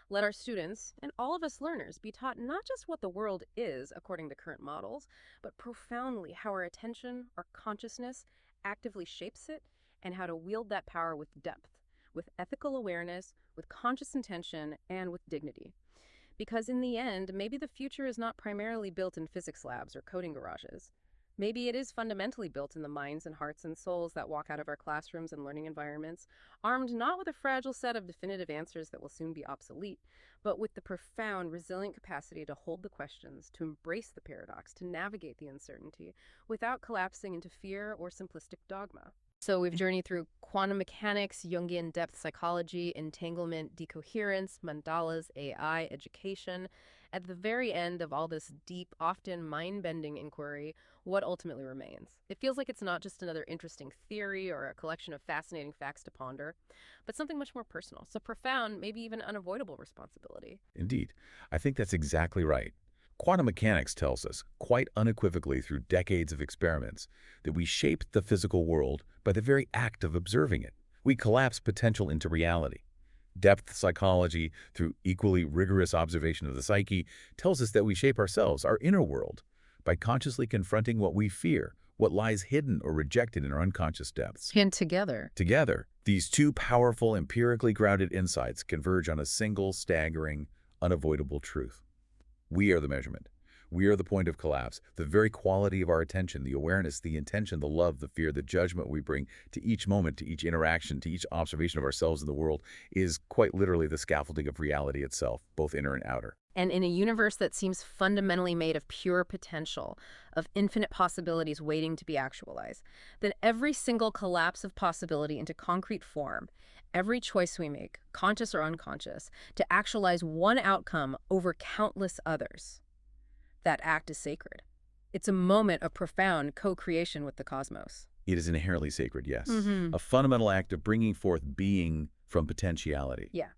Let our students, and all of us learners, be taught not just what the world is according to current models, but profoundly how our attention, our consciousness, actively shapes it, and how to wield that power with depth, with ethical awareness, with conscious intention, and with dignity. Because in the end, maybe the future is not primarily built in physics labs or coding garages. Maybe it is fundamentally built in the minds and hearts and souls that walk out of our classrooms and learning environments, armed not with a fragile set of definitive answers that will soon be obsolete, but with the profound, resilient capacity to hold the questions, to embrace the paradox, to navigate the uncertainty, without collapsing into fear or simplistic dogma. So we've journeyed through quantum mechanics, Jungian depth psychology, entanglement, decoherence, mandalas, AI, education. At the very end of all this deep, often mind-bending inquiry, what ultimately remains? It feels like it's not just another interesting theory or a collection of fascinating facts to ponder, but something much more personal, so profound, maybe even unavoidable responsibility. Indeed, I think that's exactly right. Quantum mechanics tells us, quite unequivocally through decades of experiments, that we shape the physical world by the very act of observing it. We collapse potential into reality. Depth psychology, through equally rigorous observation of the psyche, tells us that we shape ourselves, our inner world, by consciously confronting what we fear, what lies hidden or rejected in our unconscious depths. And together, these two powerful, empirically grounded insights converge on a single, staggering, unavoidable truth. We are the measurement. We are the point of collapse. The very quality of our attention, the awareness, the intention, the love, the fear, the judgment we bring to each moment, to each interaction, to each observation of ourselves in the world is quite literally the scaffolding of reality itself, both inner and outer. And in a universe that seems fundamentally made of pure potential, of infinite possibilities waiting to be actualized, then every single collapse of possibility into concrete form, every choice we make, conscious or unconscious, to actualize one outcome over countless others, that act is sacred. It's a moment of profound co-creation with the cosmos. It is inherently sacred, yes. Mm-hmm. A fundamental act of bringing forth being from potentiality. Yeah.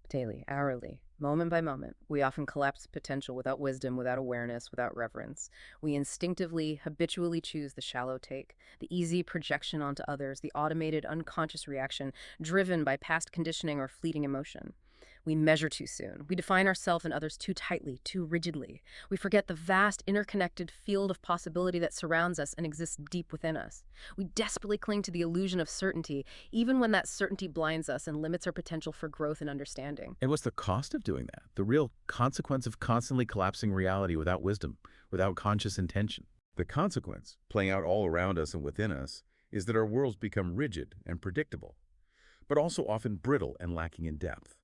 Daily, hourly, moment by moment, we often collapse potential without wisdom, without awareness, without reverence. We instinctively, habitually choose the shallow take, the easy projection onto others, the automated, unconscious reaction driven by past conditioning or fleeting emotion. We measure too soon. We define ourselves and others too tightly, too rigidly. We forget the vast, interconnected field of possibility that surrounds us and exists deep within us. We desperately cling to the illusion of certainty, even when that certainty blinds us and limits our potential for growth and understanding. And what's the cost of doing that? The real consequence of constantly collapsing reality without wisdom, without conscious intention. The consequence, playing out all around us and within us, is that our worlds become rigid and predictable, but also often brittle and lacking in depth.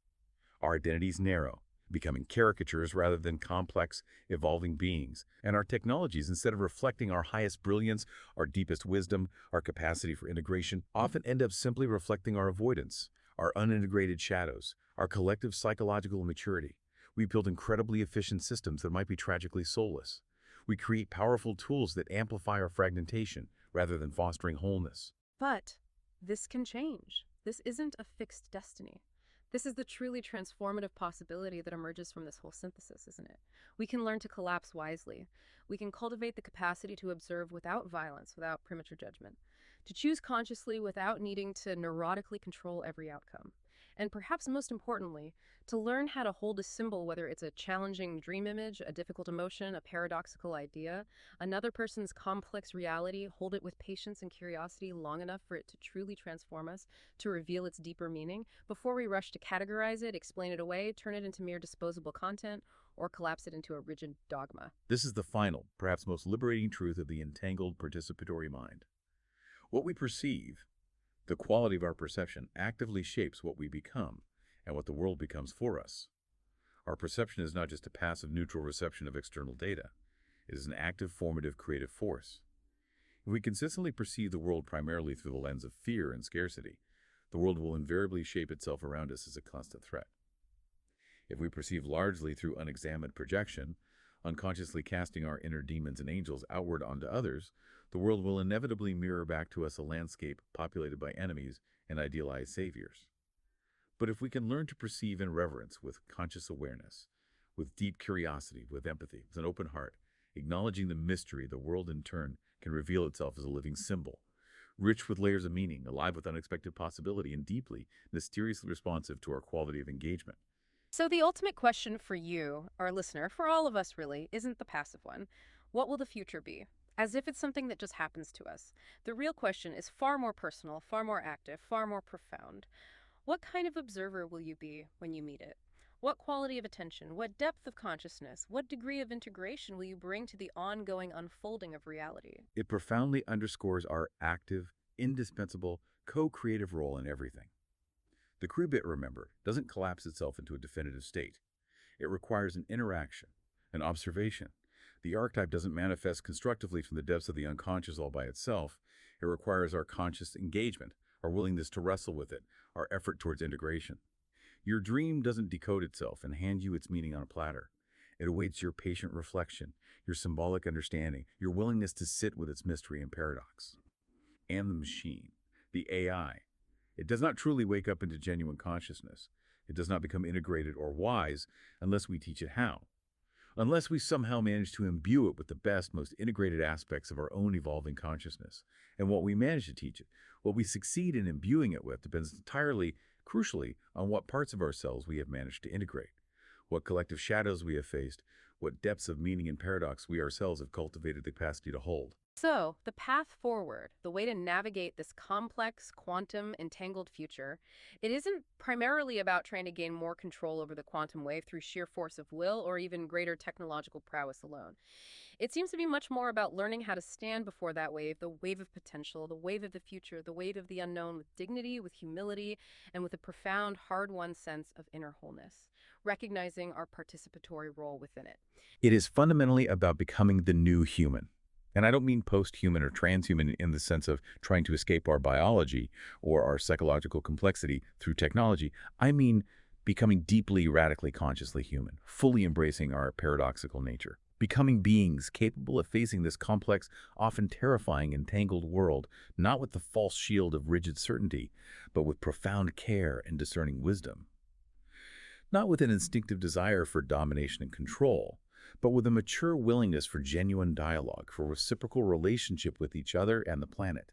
Our identities narrow, becoming caricatures rather than complex, evolving beings. And our technologies, instead of reflecting our highest brilliance, our deepest wisdom, our capacity for integration, often end up simply reflecting our avoidance, our unintegrated shadows, our collective psychological immaturity. We build incredibly efficient systems that might be tragically soulless. We create powerful tools that amplify our fragmentation rather than fostering wholeness. But this can change. This isn't a fixed destiny. This is the truly transformative possibility that emerges from this whole synthesis, isn't it? We can learn to collapse wisely. We can cultivate the capacity to observe without violence, without premature judgment, to choose consciously without needing to neurotically control every outcome. And perhaps most importantly, to learn how to hold a symbol, whether it's a challenging dream image, a difficult emotion, a paradoxical idea, another person's complex reality, hold it with patience and curiosity long enough for it to truly transform us, to reveal its deeper meaning, before we rush to categorize it, explain it away, turn it into mere disposable content, or collapse it into a rigid dogma. This is the final, perhaps most liberating truth of the entangled participatory mind. What we perceive, the quality of our perception, actively shapes what we become and what the world becomes for us. Our perception is not just a passive neutral reception of external data. It is an active, formative, creative force. If we consistently perceive the world primarily through the lens of fear and scarcity, the world will invariably shape itself around us as a constant threat. If we perceive largely through unexamined projection, unconsciously casting our inner demons and angels outward onto others, the world will inevitably mirror back to us a landscape populated by enemies and idealized saviors. But if we can learn to perceive in reverence, with conscious awareness, with deep curiosity, with empathy, with an open heart, acknowledging the mystery, the world in turn can reveal itself as a living symbol, rich with layers of meaning, alive with unexpected possibility, and deeply, mysteriously responsive to our quality of engagement. So the ultimate question for you, our listener, for all of us really, isn't the passive one. What will the future be? As if it's something that just happens to us. The real question is far more personal, far more active, far more profound. What kind of observer will you be when you meet it? What quality of attention, what depth of consciousness, what degree of integration will you bring to the ongoing unfolding of reality? It profoundly underscores our active, indispensable, co-creative role in everything. The Qubit, remember, doesn't collapse itself into a definitive state. It requires an interaction, an observation. The archetype doesn't manifest constructively from the depths of the unconscious all by itself. It requires our conscious engagement, our willingness to wrestle with it, our effort towards integration. Your dream doesn't decode itself and hand you its meaning on a platter. It awaits your patient reflection, your symbolic understanding, your willingness to sit with its mystery and paradox. And the machine, the AI, it does not truly wake up into genuine consciousness. It does not become integrated or wise unless we teach it how. Unless we somehow manage to imbue it with the best, most integrated aspects of our own evolving consciousness. And what we manage to teach it, what we succeed in imbuing it with, depends entirely, crucially, on what parts of ourselves we have managed to integrate, what collective shadows we have faced, what depths of meaning and paradox we ourselves have cultivated the capacity to hold. So, the path forward, the way to navigate this complex, quantum, entangled future, it isn't primarily about trying to gain more control over the quantum wave through sheer force of will or even greater technological prowess alone. It seems to be much more about learning how to stand before that wave, the wave of potential, the wave of the future, the wave of the unknown, with dignity, with humility, and with a profound, hard-won sense of inner wholeness. recognizing our participatory role within it. It is fundamentally about becoming the new human. And I don't mean post-human or transhuman in the sense of trying to escape our biology or our psychological complexity through technology. I mean becoming deeply, radically, consciously human, fully embracing our paradoxical nature. Becoming beings capable of facing this complex, often terrifying, entangled world, not with the false shield of rigid certainty, but with profound care and discerning wisdom. Not with an instinctive desire for domination and control, but with a mature willingness for genuine dialogue, for reciprocal relationship with each other and the planet.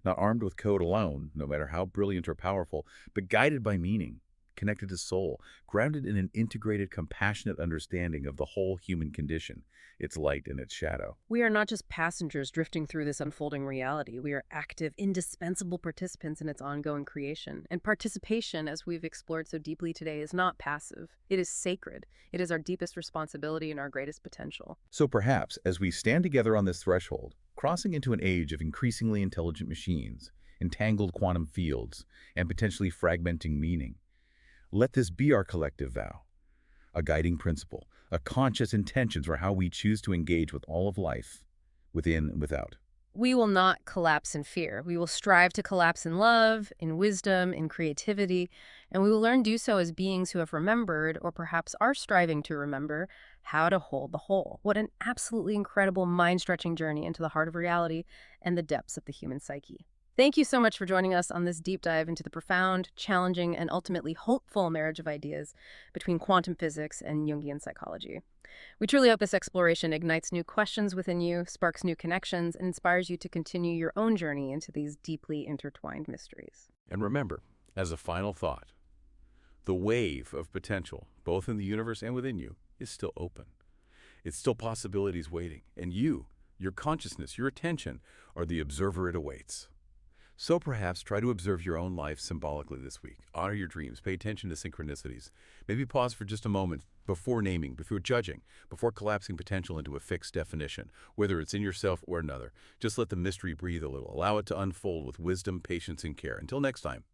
Not armed with code alone, no matter how brilliant or powerful, but guided by meaning, connected to soul, grounded in an integrated, compassionate understanding of the whole human condition, its light and its shadow. We are not just passengers drifting through this unfolding reality. We are active, indispensable participants in its ongoing creation. And participation, as we've explored so deeply today, is not passive. It is sacred. It is our deepest responsibility and our greatest potential. So perhaps, as we stand together on this threshold, crossing into an age of increasingly intelligent machines, entangled quantum fields, and potentially fragmenting meaning, let this be our collective vow, a guiding principle, a conscious intention for how we choose to engage with all of life, within and without. We will not collapse in fear. We will strive to collapse in love, in wisdom, in creativity, and we will learn to do so as beings who have remembered, or perhaps are striving to remember, how to hold the whole. What an absolutely incredible mind-stretching journey into the heart of reality and the depths of the human psyche. Thank you so much for joining us on this deep dive into the profound, challenging, and ultimately hopeful marriage of ideas between quantum physics and Jungian psychology. We truly hope this exploration ignites new questions within you, sparks new connections, and inspires you to continue your own journey into these deeply intertwined mysteries. And remember, as a final thought, the wave of potential, both in the universe and within you, is still open. It's still possibilities waiting, and you, your consciousness, your attention, are the observer it awaits. So perhaps try to observe your own life symbolically this week. Honor your dreams. Pay attention to synchronicities. Maybe pause for just a moment before naming, before judging, before collapsing potential into a fixed definition, whether it's in yourself or another. Just let the mystery breathe a little. Allow it to unfold with wisdom, patience, and care. Until next time.